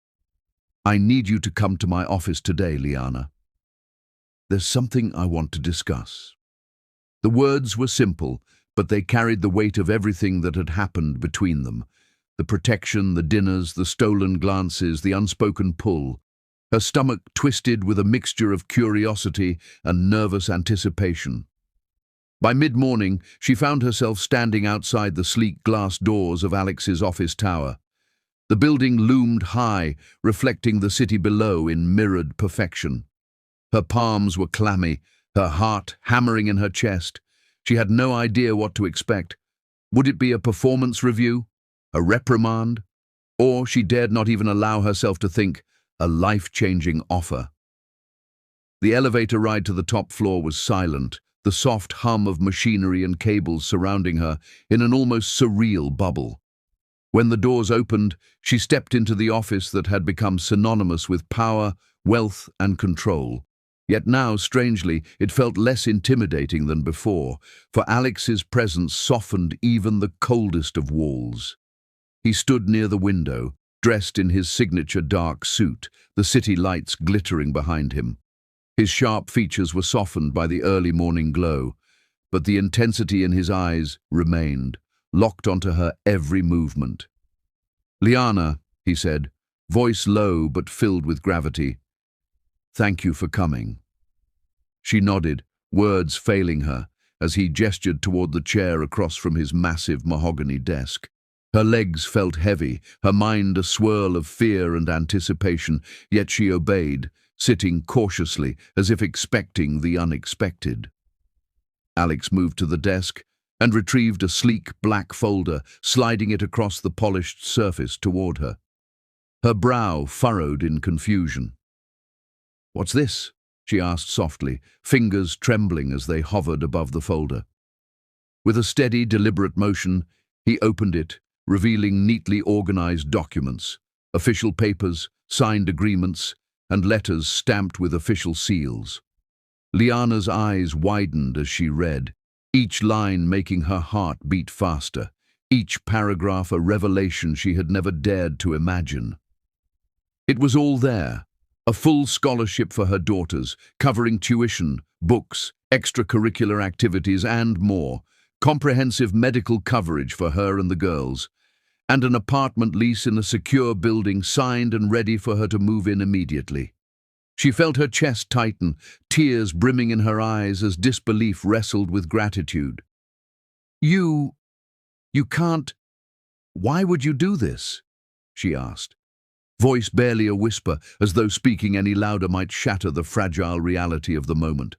"I need you to come to my office today, Liana. There's something I want to discuss." The words were simple, but they carried the weight of everything that had happened between them. The protection, the dinners, the stolen glances, the unspoken pull. Her stomach twisted with a mixture of curiosity and nervous anticipation. By mid-morning, she found herself standing outside the sleek glass doors of Alex's office tower. The building loomed high, reflecting the city below in mirrored perfection. Her palms were clammy, her heart hammering in her chest. She had no idea what to expect. Would it be a performance review? A reprimand? Or, she dared not even allow herself to think, a life-changing offer. The elevator ride to the top floor was silent, the soft hum of machinery and cables surrounding her in an almost surreal bubble. When the doors opened, she stepped into the office that had become synonymous with power, wealth, and control. Yet now, strangely, it felt less intimidating than before, for Alex's presence softened even the coldest of walls. He stood near the window, dressed in his signature dark suit, the city lights glittering behind him. His sharp features were softened by the early morning glow, but the intensity in his eyes remained, locked onto her every movement. "Liana," he said, voice low but filled with gravity, "thank you for coming." She nodded, words failing her, as he gestured toward the chair across from his massive mahogany desk. Her legs felt heavy, her mind a swirl of fear and anticipation, yet she obeyed, sitting cautiously as if expecting the unexpected. Alex moved to the desk and retrieved a sleek black folder, sliding it across the polished surface toward her. Her brow furrowed in confusion. "What's this?" she asked softly, fingers trembling as they hovered above the folder. With a steady, deliberate motion, he opened it, revealing neatly organized documents, official papers, signed agreements, and letters stamped with official seals. Liana's eyes widened as she read, each line making her heart beat faster, each paragraph a revelation she had never dared to imagine. It was all there, a full scholarship for her daughters, covering tuition, books, extracurricular activities, and more, comprehensive medical coverage for her and the girls, and an apartment lease in a secure building signed and ready for her to move in immediately. She felt her chest tighten, tears brimming in her eyes as disbelief wrestled with gratitude. You can't... Why would you do this?" she asked. Voice barely a whisper, as though speaking any louder might shatter the fragile reality of the moment.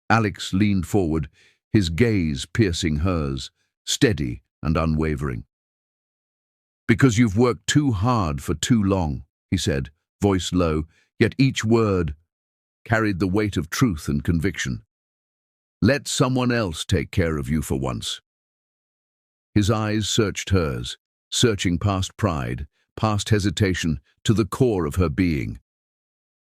Alex leaned forward, his gaze piercing hers, steady and unwavering. "Because you've worked too hard for too long," he said, voice low, yet each word carried the weight of truth and conviction. "Let someone else take care of you for once." His eyes searched hers, searching past pride, past hesitation, to the core of her being.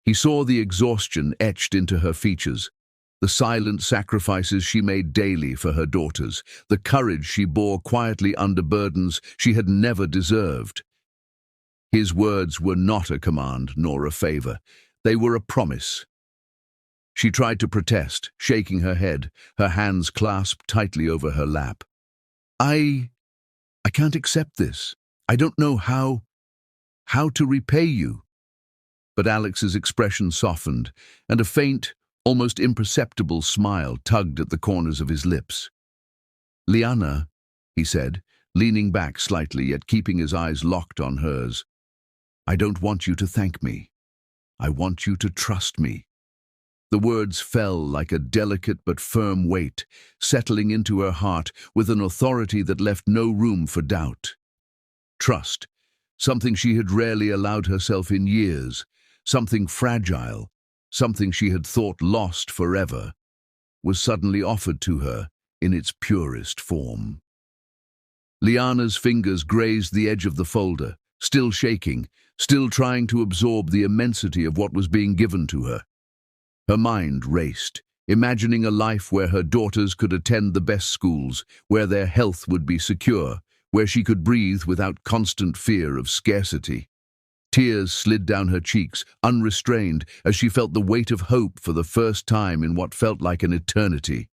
He saw the exhaustion etched into her features, the silent sacrifices she made daily for her daughters, the courage she bore quietly under burdens she had never deserved. His words were not a command nor a favor. They were a promise. She tried to protest, shaking her head, her hands clasped tightly over her lap. I can't accept this. I don't know how to repay you." But Alex's expression softened, and a faint, almost imperceptible smile tugged at the corners of his lips. "Liana," he said, leaning back slightly yet keeping his eyes locked on hers, "I don't want you to thank me. I want you to trust me." The words fell like a delicate but firm weight, settling into her heart with an authority that left no room for doubt. Trust, something she had rarely allowed herself in years, something fragile, something she had thought lost forever. was suddenly offered to her in its purest form. Liana's fingers grazed the edge of the folder, still shaking, still trying to absorb the immensity of what was being given to her. Her mind raced, imagining a life where her daughters could attend the best schools, where their health would be secure, where she could breathe without constant fear of scarcity. Tears slid down her cheeks, unrestrained, as she felt the weight of hope for the first time in what felt like an eternity.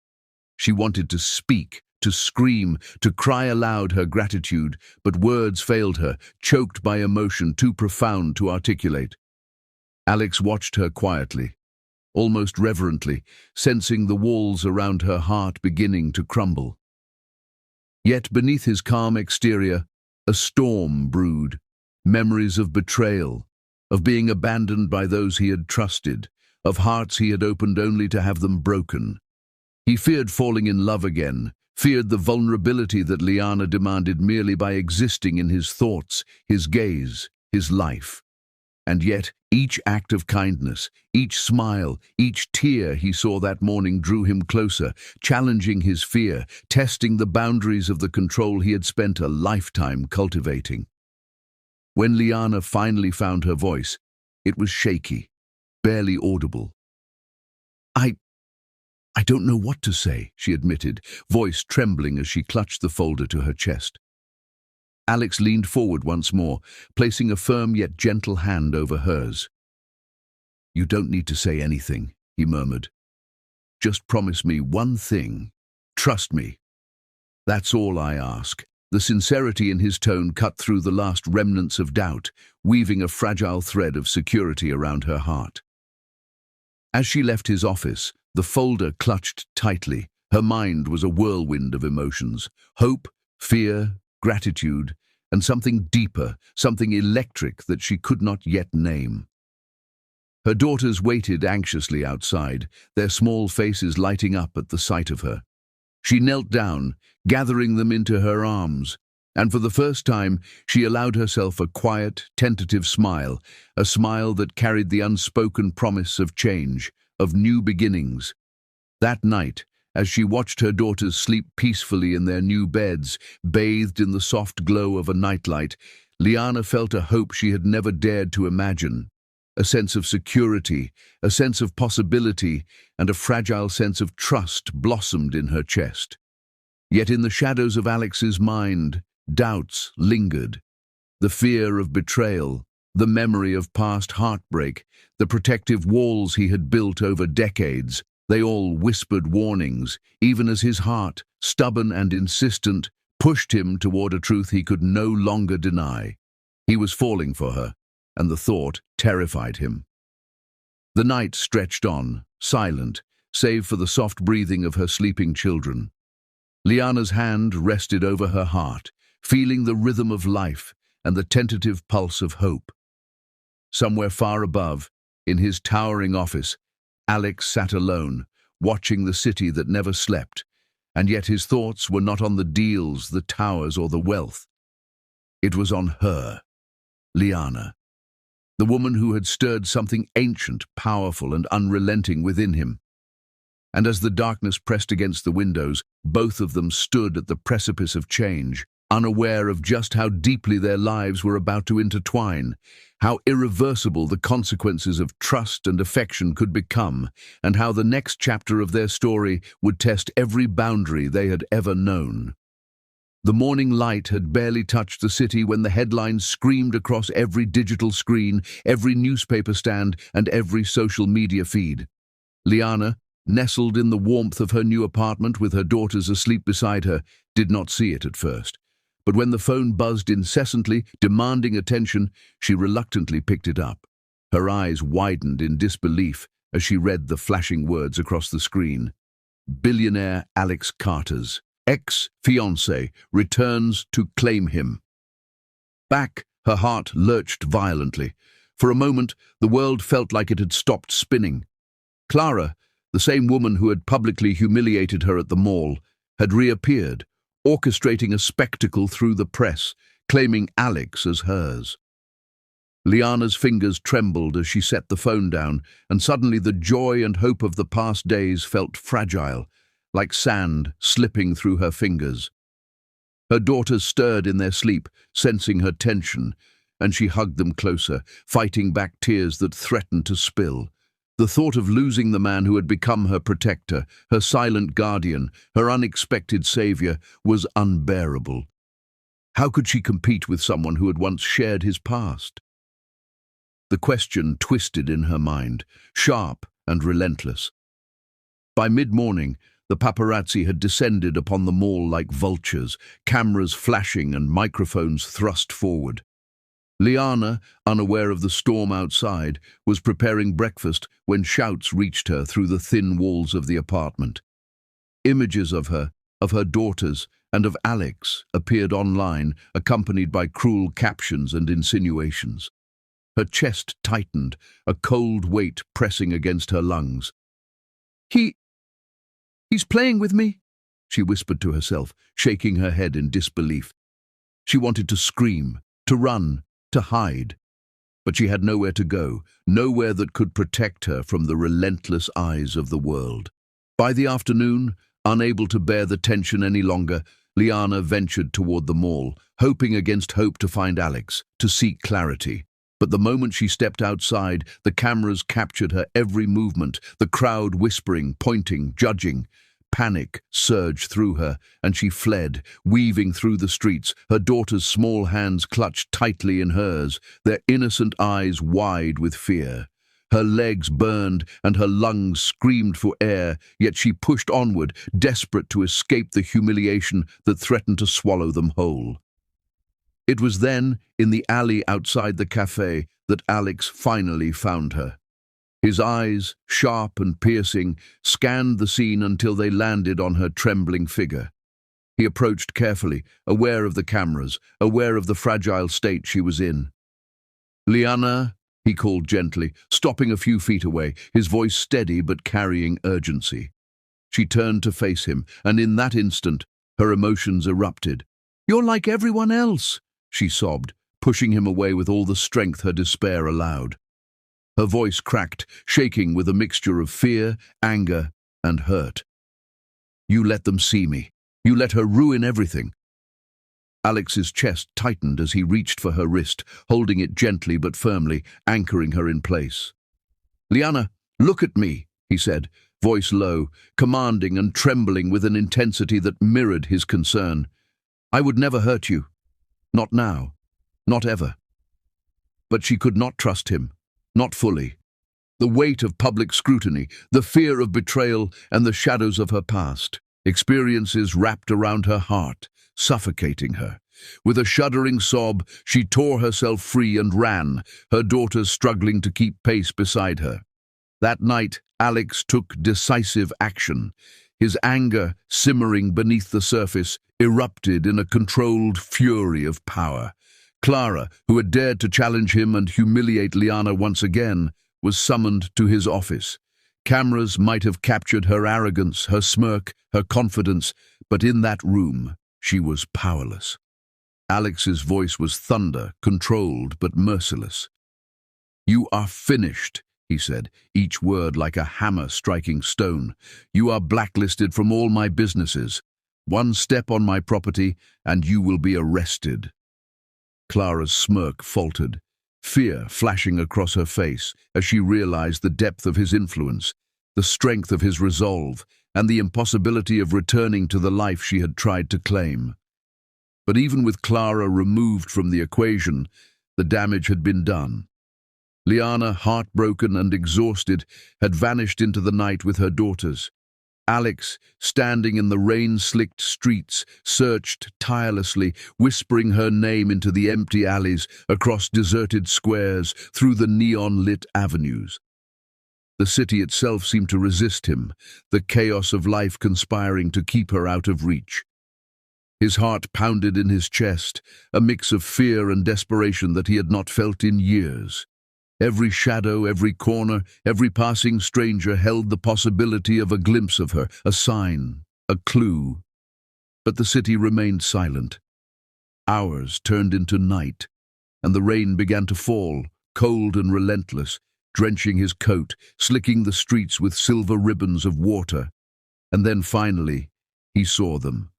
She wanted to speak, to scream, to cry aloud her gratitude, but words failed her, choked by emotion too profound to articulate. Alex watched her quietly, almost reverently, sensing the walls around her heart beginning to crumble. Yet beneath his calm exterior, a storm brewed, memories of betrayal, of being abandoned by those he had trusted, of hearts he had opened only to have them broken. He feared falling in love again, feared the vulnerability that Liana demanded merely by existing in his thoughts, his gaze, his life. And yet, each act of kindness, each smile, each tear he saw that morning drew him closer, challenging his fear, testing the boundaries of the control he had spent a lifetime cultivating. When Liana finally found her voice, it was shaky, barely audible. I don't know what to say, she admitted, voice trembling as she clutched the folder to her chest. Alex leaned forward once more, placing a firm yet gentle hand over hers. You don't need to say anything, he murmured. Just promise me one thing. Trust me. That's all I ask. The sincerity in his tone cut through the last remnants of doubt, weaving a fragile thread of security around her heart. As she left his office, the folder clutched tightly. Her mind was a whirlwind of emotions. Hope, fear, gratitude, and something deeper, something electric that she could not yet name. Her daughters waited anxiously outside, their small faces lighting up at the sight of her. She knelt down, gathering them into her arms, and for the first time she allowed herself a quiet, tentative smile, a smile that carried the unspoken promise of change, of new beginnings. That night, as she watched her daughters sleep peacefully in their new beds, bathed in the soft glow of a nightlight, Liana felt a hope she had never dared to imagine. A sense of security, a sense of possibility, and a fragile sense of trust blossomed in her chest. Yet in the shadows of Alex's mind, doubts lingered. The fear of betrayal, the memory of past heartbreak, the protective walls he had built over decades, they all whispered warnings, even as his heart, stubborn and insistent, pushed him toward a truth he could no longer deny. He was falling for her, and the thought terrified him. The night stretched on, silent, save for the soft breathing of her sleeping children. Liana's hand rested over her heart, feeling the rhythm of life and the tentative pulse of hope. Somewhere far above, in his towering office, Alex sat alone, watching the city that never slept, and yet his thoughts were not on the deals, the towers, or the wealth. It was on her, Liana, the woman who had stirred something ancient, powerful, and unrelenting within him. And as the darkness pressed against the windows, both of them stood at the precipice of change, unaware of just how deeply their lives were about to intertwine, how irreversible the consequences of trust and affection could become, and how the next chapter of their story would test every boundary they had ever known. The morning light had barely touched the city when the headlines screamed across every digital screen, every newspaper stand, and every social media feed. Liana, nestled in the warmth of her new apartment with her daughters asleep beside her, did not see it at first. But when the phone buzzed incessantly, demanding attention, she reluctantly picked it up. Her eyes widened in disbelief as she read the flashing words across the screen. Billionaire Alex Carter's ex-fiancé returns to claim him. Back, her heart lurched violently. For a moment, the world felt like it had stopped spinning. Clara, the same woman who had publicly humiliated her at the mall, had reappeared, orchestrating a spectacle through the press, claiming Alex as hers. Liana's fingers trembled as she set the phone down, and suddenly the joy and hope of the past days felt fragile, like sand slipping through her fingers. Her daughters stirred in their sleep, sensing her tension, and she hugged them closer, fighting back tears that threatened to spill. The thought of losing the man who had become her protector, her silent guardian, her unexpected savior, was unbearable. How could she compete with someone who had once shared his past? The question twisted in her mind, sharp and relentless. By mid-morning, the paparazzi had descended upon the mall like vultures, cameras flashing and microphones thrust forward. Liana, unaware of the storm outside, was preparing breakfast when shouts reached her through the thin walls of the apartment. Images of her daughters, and of Alex appeared online, accompanied by cruel captions and insinuations. Her chest tightened, a cold weight pressing against her lungs. He's playing with me," she whispered to herself, shaking her head in disbelief. She wanted to scream, to run, to hide. But she had nowhere to go, nowhere that could protect her from the relentless eyes of the world. By the afternoon, unable to bear the tension any longer, Liana ventured toward the mall, hoping against hope to find Alex, to seek clarity. But the moment she stepped outside, the cameras captured her every movement, the crowd whispering, pointing, judging. Panic surged through her, and she fled, weaving through the streets, her daughter's small hands clutched tightly in hers, their innocent eyes wide with fear. Her legs burned and her lungs screamed for air, yet she pushed onward, desperate to escape the humiliation that threatened to swallow them whole. It was then, in the alley outside the cafe, that Alex finally found her. His eyes, sharp and piercing, scanned the scene until they landed on her trembling figure. He approached carefully, aware of the cameras, aware of the fragile state she was in. "Liana," he called gently, stopping a few feet away, his voice steady but carrying urgency. She turned to face him, and in that instant, her emotions erupted. "You're like everyone else," she sobbed, pushing him away with all the strength her despair allowed. Her voice cracked, shaking with a mixture of fear, anger, and hurt. "You let them see me. You let her ruin everything." Alex's chest tightened as he reached for her wrist, holding it gently but firmly, anchoring her in place. "Liana, look at me," he said, voice low, commanding and trembling with an intensity that mirrored his concern. "I would never hurt you. Not now. Not ever." But she could not trust him. Not fully. The weight of public scrutiny, the fear of betrayal, and the shadows of her past, experiences wrapped around her heart, suffocating her. With a shuddering sob, she tore herself free and ran, her daughters struggling to keep pace beside her. That night, Alex took decisive action. His anger, simmering beneath the surface, erupted in a controlled fury of power. Clara, who had dared to challenge him and humiliate Liana once again, was summoned to his office. Cameras might have captured her arrogance, her smirk, her confidence, but in that room, she was powerless. Alex's voice was thunder, controlled but merciless. "You are finished," he said, each word like a hammer striking stone. "You are blacklisted from all my businesses. One step on my property, and you will be arrested." Clara's smirk faltered, fear flashing across her face as she realized the depth of his influence, the strength of his resolve, and the impossibility of returning to the life she had tried to claim. But even with Clara removed from the equation, the damage had been done. Liana, heartbroken and exhausted, had vanished into the night with her daughters. Alex, standing in the rain-slicked streets, searched tirelessly, whispering her name into the empty alleys, across deserted squares, through the neon-lit avenues. The city itself seemed to resist him, the chaos of life conspiring to keep her out of reach. His heart pounded in his chest, a mix of fear and desperation that he had not felt in years. Every shadow, every corner, every passing stranger held the possibility of a glimpse of her, a sign, a clue. But the city remained silent. Hours turned into night, and the rain began to fall, cold and relentless, drenching his coat, slicking the streets with silver ribbons of water. And then finally, he saw them.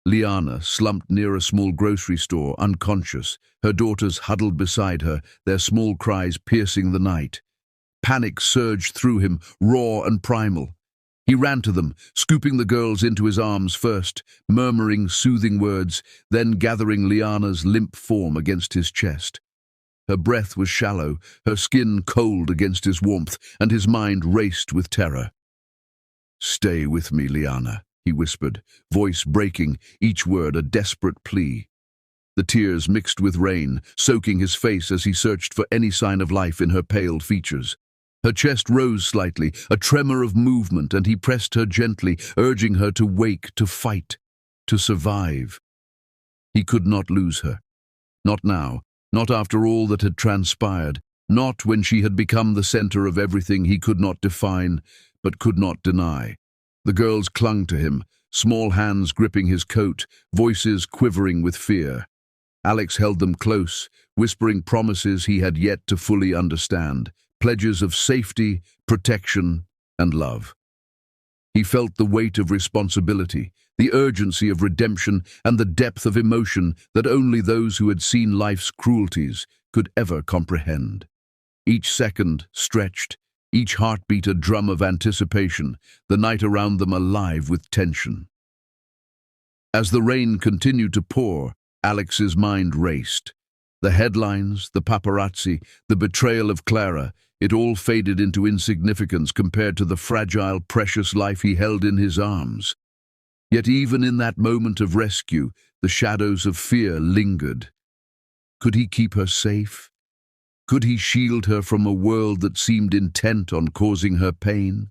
Liana, slumped near a small grocery store, unconscious, her daughters huddled beside her, their small cries piercing the night. Panic surged through him, raw and primal. He ran to them, scooping the girls into his arms first, murmuring soothing words, then gathering Liana's limp form against his chest. Her breath was shallow, her skin cold against his warmth, and his mind raced with terror. "Stay with me, Liana," he whispered, voice breaking, each word a desperate plea. The tears mixed with rain, soaking his face as he searched for any sign of life in her paled features. Her chest rose slightly, a tremor of movement, and he pressed her gently, urging her to wake, to fight, to survive. He could not lose her. Not now, not after all that had transpired, not when she had become the center of everything he could not define, but could not deny. The girls clung to him, small hands gripping his coat, voices quivering with fear. Alex held them close, whispering promises he had yet to fully understand, pledges of safety, protection, and love. He felt the weight of responsibility, the urgency of redemption, and the depth of emotion that only those who had seen life's cruelties could ever comprehend. Each second stretched, each heartbeat a drum of anticipation, the night around them alive with tension. As the rain continued to pour, Alex's mind raced. The headlines, the paparazzi, the betrayal of Clara, it all faded into insignificance compared to the fragile, precious life he held in his arms. Yet even in that moment of rescue, the shadows of fear lingered. Could he keep her safe? Could he shield her from a world that seemed intent on causing her pain?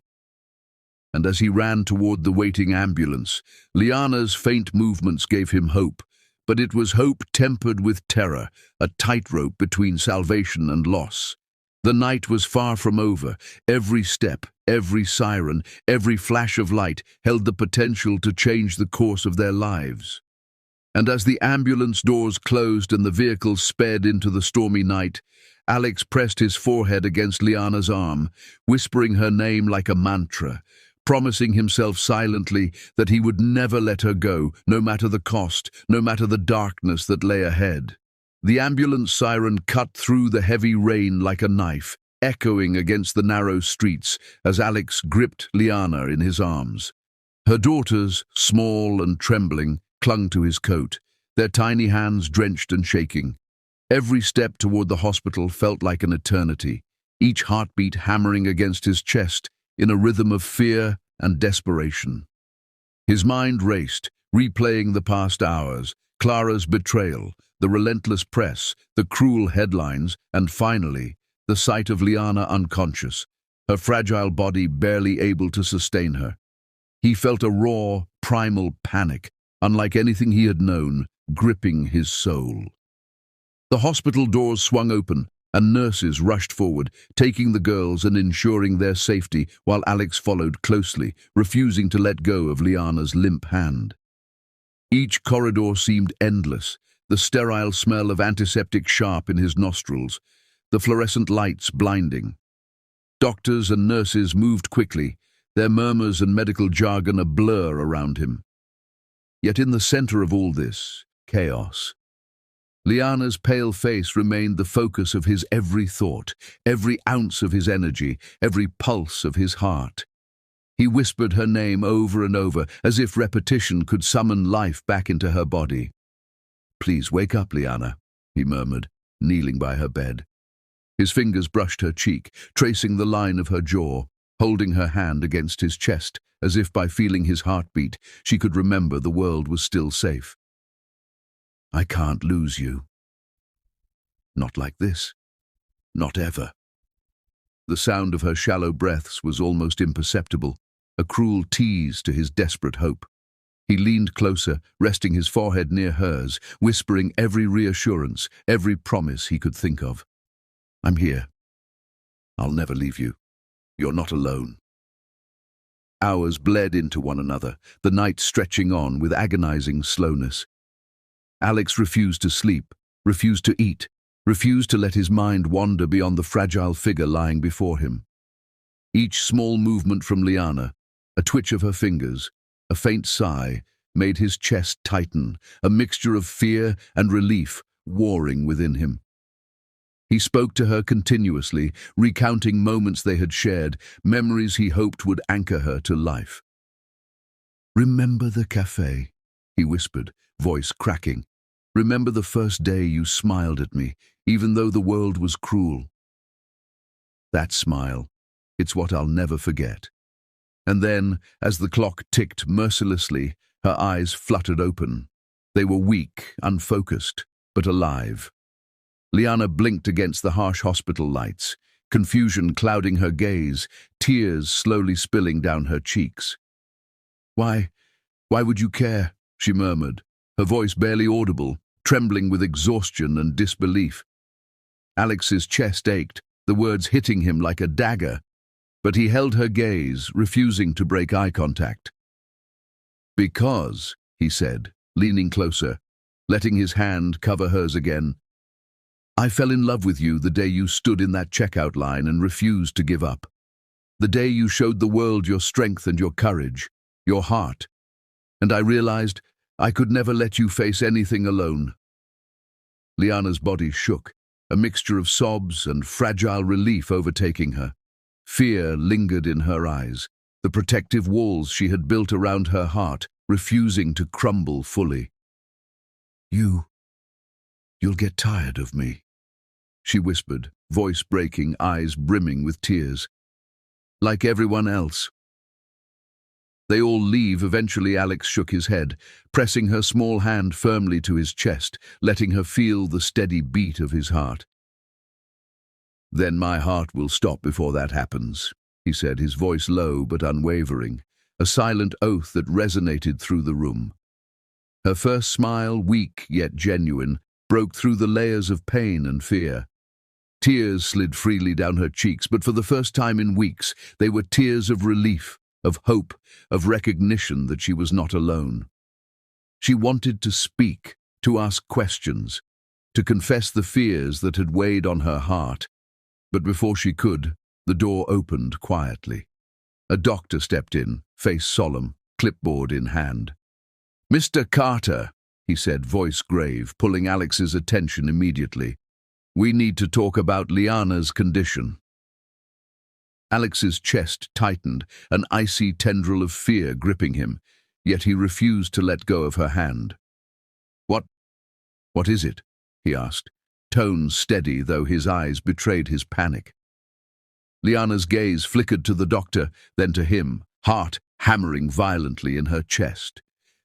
And as he ran toward the waiting ambulance, Liana's faint movements gave him hope, but it was hope tempered with terror, a tightrope between salvation and loss. The night was far from over. Every step, every siren, every flash of light held the potential to change the course of their lives. And as the ambulance doors closed and the vehicle sped into the stormy night, Alex pressed his forehead against Liana's arm, whispering her name like a mantra, promising himself silently that he would never let her go, no matter the cost, no matter the darkness that lay ahead. The ambulance siren cut through the heavy rain like a knife, echoing against the narrow streets as Alex gripped Liana in his arms. Her daughters, small and trembling, clung to his coat, their tiny hands drenched and shaking. Every step toward the hospital felt like an eternity, each heartbeat hammering against his chest in a rhythm of fear and desperation. His mind raced, replaying the past hours, Clara's betrayal, the relentless press, the cruel headlines, and finally, the sight of Liana unconscious, her fragile body barely able to sustain her. He felt a raw, primal panic, unlike anything he had known, gripping his soul. The hospital doors swung open, and nurses rushed forward, taking the girls and ensuring their safety, while Alex followed closely, refusing to let go of Liana's limp hand. Each corridor seemed endless, the sterile smell of antiseptic sharp in his nostrils, the fluorescent lights blinding. Doctors and nurses moved quickly, their murmurs and medical jargon a blur around him. Yet in the center of all this, chaos. Liana's pale face remained the focus of his every thought, every ounce of his energy, every pulse of his heart. He whispered her name over and over, as if repetition could summon life back into her body. "Please wake up, Liana," he murmured, kneeling by her bed. His fingers brushed her cheek, tracing the line of her jaw, holding her hand against his chest, as if by feeling his heartbeat, she could remember the world was still safe. "I can't lose you. Not like this. Not ever." The sound of her shallow breaths was almost imperceptible, a cruel tease to his desperate hope. He leaned closer, resting his forehead near hers, whispering every reassurance, every promise he could think of. "I'm here. I'll never leave you. You're not alone." Hours bled into one another, the night stretching on with agonizing slowness. Alex refused to sleep, refused to eat, refused to let his mind wander beyond the fragile figure lying before him. Each small movement from Liana, a twitch of her fingers, a faint sigh, made his chest tighten, a mixture of fear and relief warring within him. He spoke to her continuously, recounting moments they had shared, memories he hoped would anchor her to life. "Remember the cafe?" he whispered, voice cracking. "Remember the first day you smiled at me, even though the world was cruel?" That smile, it's what I'll never forget. And then, as the clock ticked mercilessly, her eyes fluttered open. They were weak, unfocused, but alive. Liana blinked against the harsh hospital lights, confusion clouding her gaze, tears slowly spilling down her cheeks. Why would you care?" she murmured, her voice barely audible, trembling with exhaustion and disbelief. Alex's chest ached, the words hitting him like a dagger, but he held her gaze, refusing to break eye contact. "Because," he said, leaning closer, letting his hand cover hers again, "I fell in love with you the day you stood in that checkout line and refused to give up. The day you showed the world your strength and your courage, your heart. And I realized I could never let you face anything alone." Liana's body shook, a mixture of sobs and fragile relief overtaking her. Fear lingered in her eyes, the protective walls she had built around her heart refusing to crumble fully. You'll get tired of me," she whispered, voice breaking, eyes brimming with tears. "Like everyone else." "They all leave eventually," Alex shook his head, pressing her small hand firmly to his chest, letting her feel the steady beat of his heart. "Then my heart will stop before that happens," he said, his voice low but unwavering, a silent oath that resonated through the room. Her first smile, weak yet genuine, broke through the layers of pain and fear. Tears slid freely down her cheeks, but for the first time in weeks, they were tears of relief, of hope, of recognition that she was not alone. She wanted to speak, to ask questions, to confess the fears that had weighed on her heart. But before she could, the door opened quietly. A doctor stepped in, face solemn, clipboard in hand. "Mr. Carter," he said, voice grave, pulling Alex's attention immediately. "We need to talk about Liana's condition." Alex's chest tightened, an icy tendril of fear gripping him, yet he refused to let go of her hand. What is it?" he asked, tone steady though his eyes betrayed his panic. Liana's gaze flickered to the doctor, then to him, heart hammering violently in her chest.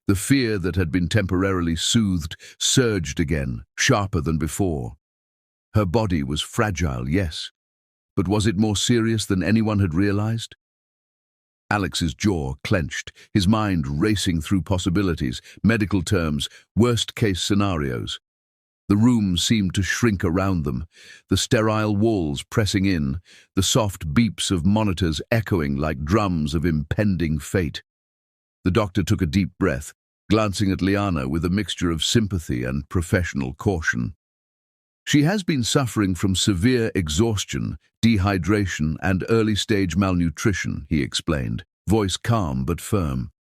The fear that had been temporarily soothed surged again, sharper than before. Her body was fragile, yes, but was it more serious than anyone had realized? Alex's jaw clenched, his mind racing through possibilities, medical terms, worst-case scenarios. The room seemed to shrink around them, the sterile walls pressing in, the soft beeps of monitors echoing like drums of impending fate. The doctor took a deep breath, glancing at Liana with a mixture of sympathy and professional caution. "She has been suffering from severe exhaustion, dehydration, and early-stage malnutrition," he explained, voice calm but firm.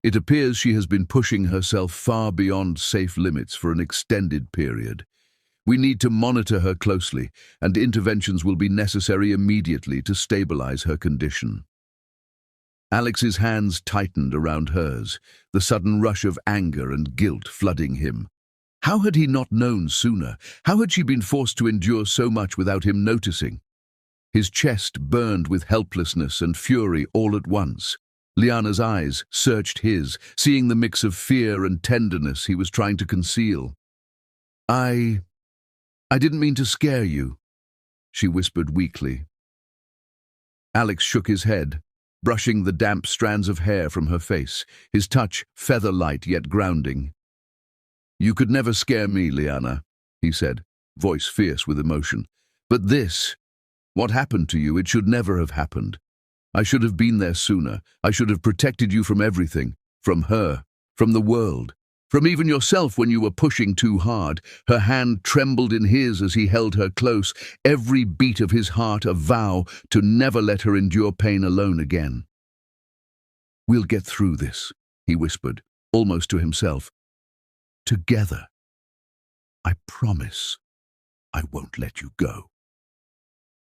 "It appears she has been pushing herself far beyond safe limits for an extended period. We need to monitor her closely, and interventions will be necessary immediately to stabilize her condition." Alex's hands tightened around hers, the sudden rush of anger and guilt flooding him. How had he not known sooner? How had she been forced to endure so much without him noticing? His chest burned with helplessness and fury all at once. Liana's eyes searched his, seeing the mix of fear and tenderness he was trying to conceal. I didn't mean to scare you," she whispered weakly. Alex shook his head, brushing the damp strands of hair from her face, his touch feather-light yet grounding. "You could never scare me, Liana," he said, voice fierce with emotion. "But this, what happened to you, it should never have happened. I should have been there sooner. I should have protected you from everything, from her, from the world. From even yourself when you were pushing too hard. Her hand trembled in his as he held her close, every beat of his heart a vow to never let her endure pain alone again. "We'll get through this," he whispered, almost to himself. "Together. I promise I won't let you go."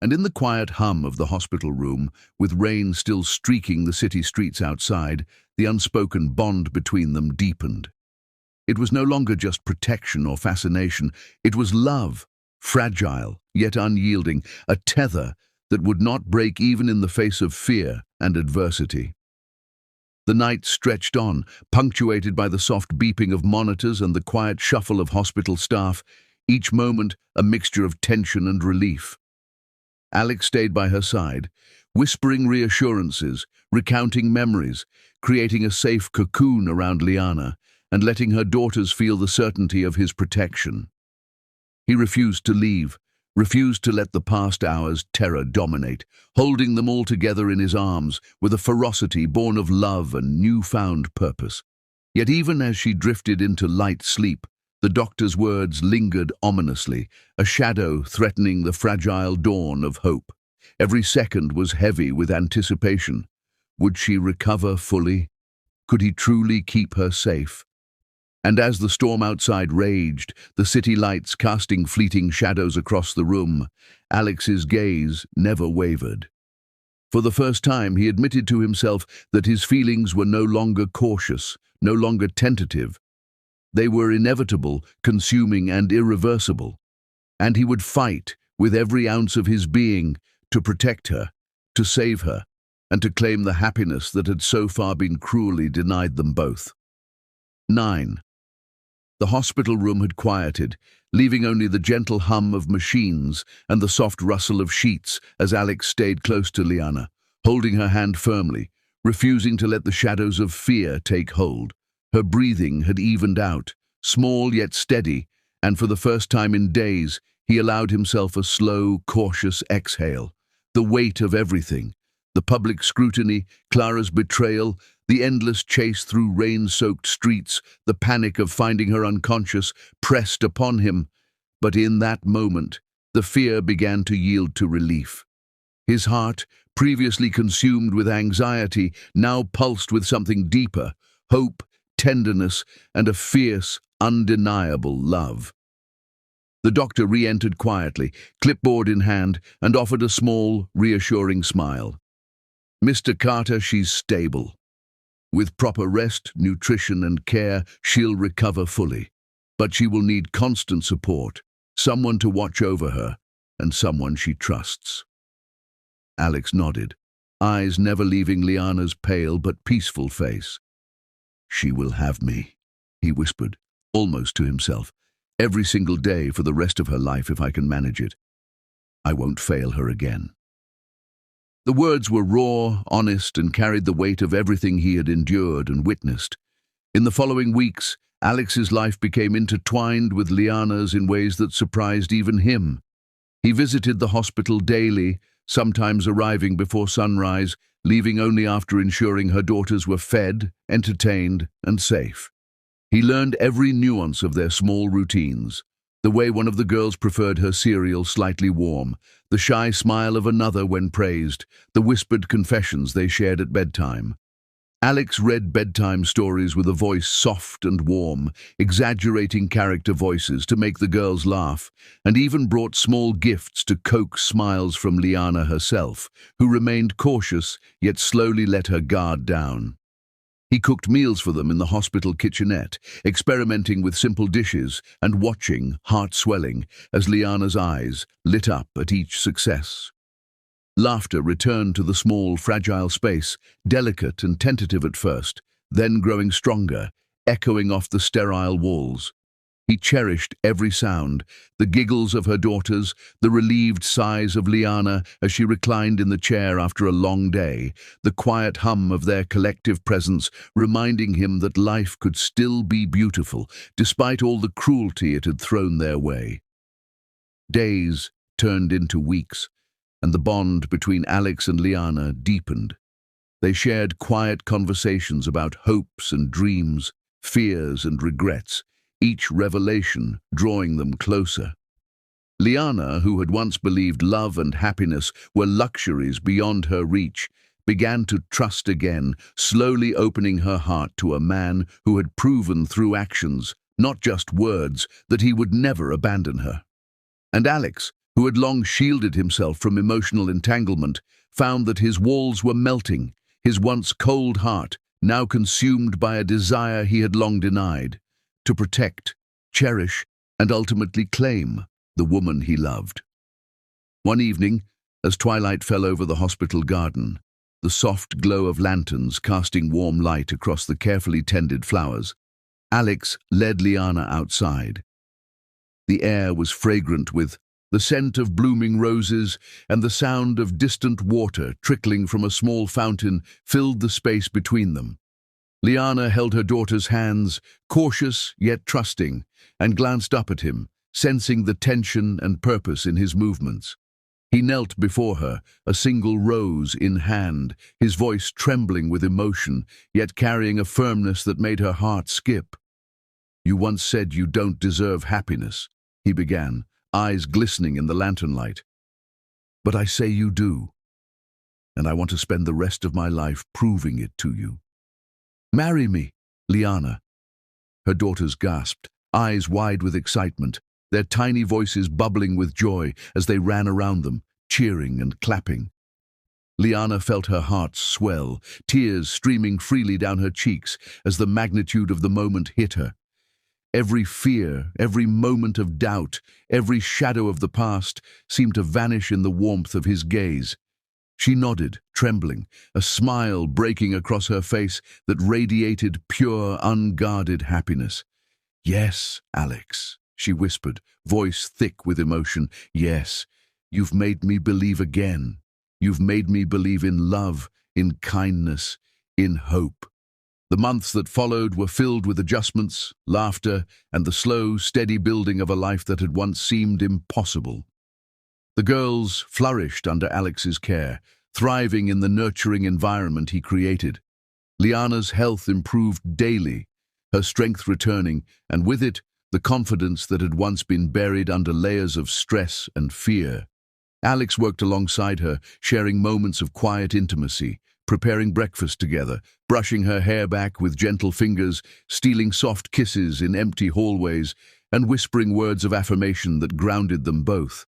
And in the quiet hum of the hospital room, with rain still streaking the city streets outside, the unspoken bond between them deepened. It was no longer just protection or fascination, it was love, fragile yet unyielding, a tether that would not break even in the face of fear and adversity. The night stretched on, punctuated by the soft beeping of monitors and the quiet shuffle of hospital staff, each moment a mixture of tension and relief. Alex stayed by her side, whispering reassurances, recounting memories, creating a safe cocoon around Liana, and letting her daughters feel the certainty of his protection. He refused to leave, refused to let the past hours' terror dominate, holding them all together in his arms with a ferocity born of love and newfound purpose. Yet even as she drifted into light sleep, the doctor's words lingered ominously, a shadow threatening the fragile dawn of hope. Every second was heavy with anticipation. Would she recover fully? Could he truly keep her safe? And as the storm outside raged, the city lights casting fleeting shadows across the room, Alex's gaze never wavered. For the first time, he admitted to himself that his feelings were no longer cautious, no longer tentative. They were inevitable, consuming, and irreversible. And he would fight with every ounce of his being to protect her, to save her, and to claim the happiness that had so far been cruelly denied them both. 9. The hospital room had quieted, leaving only the gentle hum of machines and the soft rustle of sheets as Alex stayed close to Liana, holding her hand firmly, refusing to let the shadows of fear take hold. Her breathing had evened out, small yet steady, and for the first time in days, he allowed himself a slow, cautious exhale. The weight of everything, the public scrutiny, Clara's betrayal, the endless chase through rain-soaked streets, the panic of finding her unconscious, pressed upon him. But in that moment, the fear began to yield to relief. His heart, previously consumed with anxiety, now pulsed with something deeper, hope, tenderness, and a fierce, undeniable love. The doctor re-entered quietly, clipboard in hand, and offered a small, reassuring smile. "Mr. Carter, she's stable. With proper rest, nutrition, and care, she'll recover fully. But she will need constant support, someone to watch over her, and someone she trusts." Alex nodded, eyes never leaving Liana's pale but peaceful face. "She will have me," he whispered, almost to himself. "Every single day for the rest of her life if I can manage it. I won't fail her again." The words were raw, honest, and carried the weight of everything he had endured and witnessed. In the following weeks, Alex's life became intertwined with Liana's in ways that surprised even him. He visited the hospital daily, sometimes arriving before sunrise, leaving only after ensuring her daughters were fed, entertained, and safe. He learned every nuance of their small routines, the way one of the girls preferred her cereal slightly warm, the shy smile of another when praised, the whispered confessions they shared at bedtime. Alex read bedtime stories with a voice soft and warm, exaggerating character voices to make the girls laugh, and even brought small gifts to coax smiles from Liana herself, who remained cautious yet slowly let her guard down. He cooked meals for them in the hospital kitchenette, experimenting with simple dishes and watching, heart-swelling, as Liana's eyes lit up at each success. Laughter returned to the small, fragile space, delicate and tentative at first, then growing stronger, echoing off the sterile walls. He cherished every sound, the giggles of her daughters, the relieved sighs of Liana as she reclined in the chair after a long day, the quiet hum of their collective presence reminding him that life could still be beautiful, despite all the cruelty it had thrown their way. Days turned into weeks, and the bond between Alex and Liana deepened. They shared quiet conversations about hopes and dreams, fears and regrets, each revelation drawing them closer. Liana, who had once believed love and happiness were luxuries beyond her reach, began to trust again, slowly opening her heart to a man who had proven through actions, not just words, that he would never abandon her. And Alex, who had long shielded himself from emotional entanglement, found that his walls were melting, his once cold heart now consumed by a desire he had long denied, to protect, cherish, and ultimately claim the woman he loved. One evening, as twilight fell over the hospital garden, the soft glow of lanterns casting warm light across the carefully tended flowers, Alex led Liana outside. The air was fragrant with the scent of blooming roses, and the sound of distant water trickling from a small fountain filled the space between them. Liana held her daughter's hands, cautious yet trusting, and glanced up at him, sensing the tension and purpose in his movements. He knelt before her, a single rose in hand, his voice trembling with emotion, yet carrying a firmness that made her heart skip. "You once said you don't deserve happiness," he began, eyes glistening in the lantern light. "But I say you do, and I want to spend the rest of my life proving it to you. Marry me, Liana." Her daughters gasped, eyes wide with excitement, their tiny voices bubbling with joy as they ran around them, cheering and clapping. Liana felt her heart swell, tears streaming freely down her cheeks as the magnitude of the moment hit her. Every fear, every moment of doubt, every shadow of the past seemed to vanish in the warmth of his gaze. She nodded, trembling, a smile breaking across her face that radiated pure, unguarded happiness. "Yes, Alex," she whispered, voice thick with emotion. "Yes, you've made me believe again. You've made me believe in love, in kindness, in hope." The months that followed were filled with adjustments, laughter, and the slow, steady building of a life that had once seemed impossible. The girls flourished under Alex's care, thriving in the nurturing environment he created. Liana's health improved daily, her strength returning, and with it, the confidence that had once been buried under layers of stress and fear. Alex worked alongside her, sharing moments of quiet intimacy, preparing breakfast together, brushing her hair back with gentle fingers, stealing soft kisses in empty hallways, and whispering words of affirmation that grounded them both.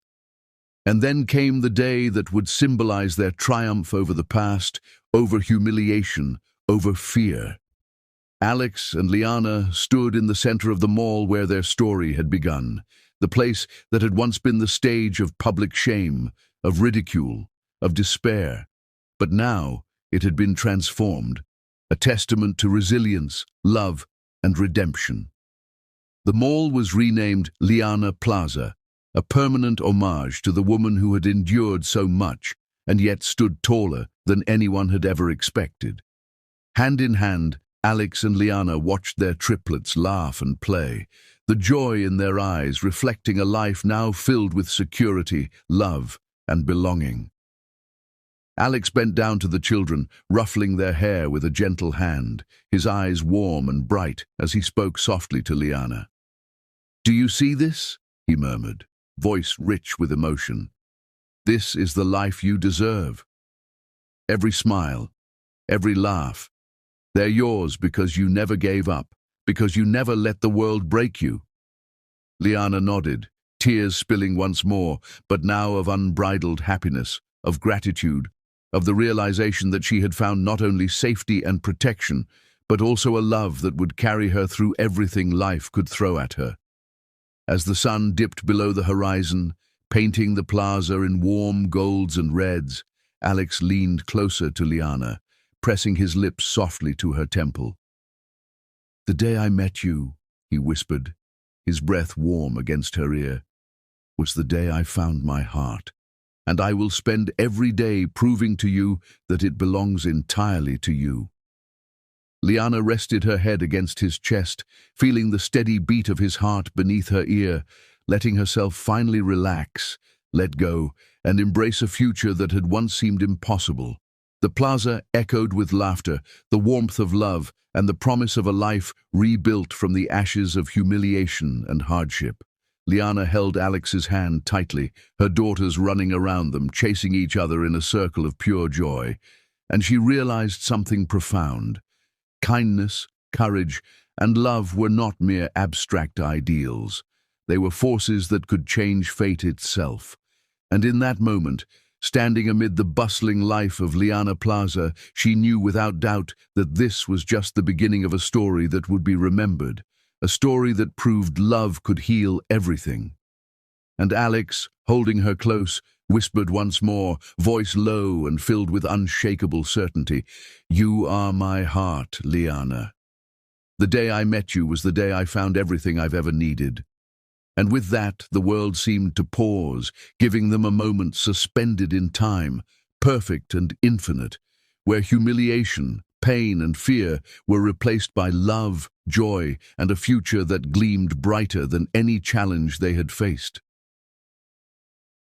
And then came the day that would symbolize their triumph over the past, over humiliation, over fear. Alex and Liana stood in the center of the mall where their story had begun, the place that had once been the stage of public shame, of ridicule, of despair. But now it had been transformed, a testament to resilience, love, and redemption. The mall was renamed Liana Plaza, a permanent homage to the woman who had endured so much and yet stood taller than anyone had ever expected. Hand in hand, Alex and Liana watched their triplets laugh and play, the joy in their eyes reflecting a life now filled with security, love, and belonging. Alex bent down to the children, ruffling their hair with a gentle hand, his eyes warm and bright as he spoke softly to Liana. "Do you see this?" he murmured, voice rich with emotion. "This is the life you deserve. Every smile, every laugh, they're yours because you never gave up, because you never let the world break you." Liana nodded, tears spilling once more, but now of unbridled happiness, of gratitude, of the realization that she had found not only safety and protection, but also a love that would carry her through everything life could throw at her. As the sun dipped below the horizon, painting the plaza in warm golds and reds, Alex leaned closer to Liana, pressing his lips softly to her temple. "The day I met you," he whispered, his breath warm against her ear, "was the day I found my heart, and I will spend every day proving to you that it belongs entirely to you." Liana rested her head against his chest, feeling the steady beat of his heart beneath her ear, letting herself finally relax, let go, and embrace a future that had once seemed impossible. The plaza echoed with laughter, the warmth of love, and the promise of a life rebuilt from the ashes of humiliation and hardship. Liana held Alex's hand tightly, her daughters running around them, chasing each other in a circle of pure joy. And she realized something profound. Kindness, courage, and love were not mere abstract ideals. They were forces that could change fate itself. And in that moment, standing amid the bustling life of Liana Plaza, she knew without doubt that this was just the beginning of a story that would be remembered, a story that proved love could heal everything. And Alex, holding her close, whispered once more, voice low and filled with unshakable certainty, "You are my heart, Liana. The day I met you was the day I found everything I've ever needed." And with that, the world seemed to pause, giving them a moment suspended in time, perfect and infinite, where humiliation, pain and fear were replaced by love, joy, and a future that gleamed brighter than any challenge they had faced.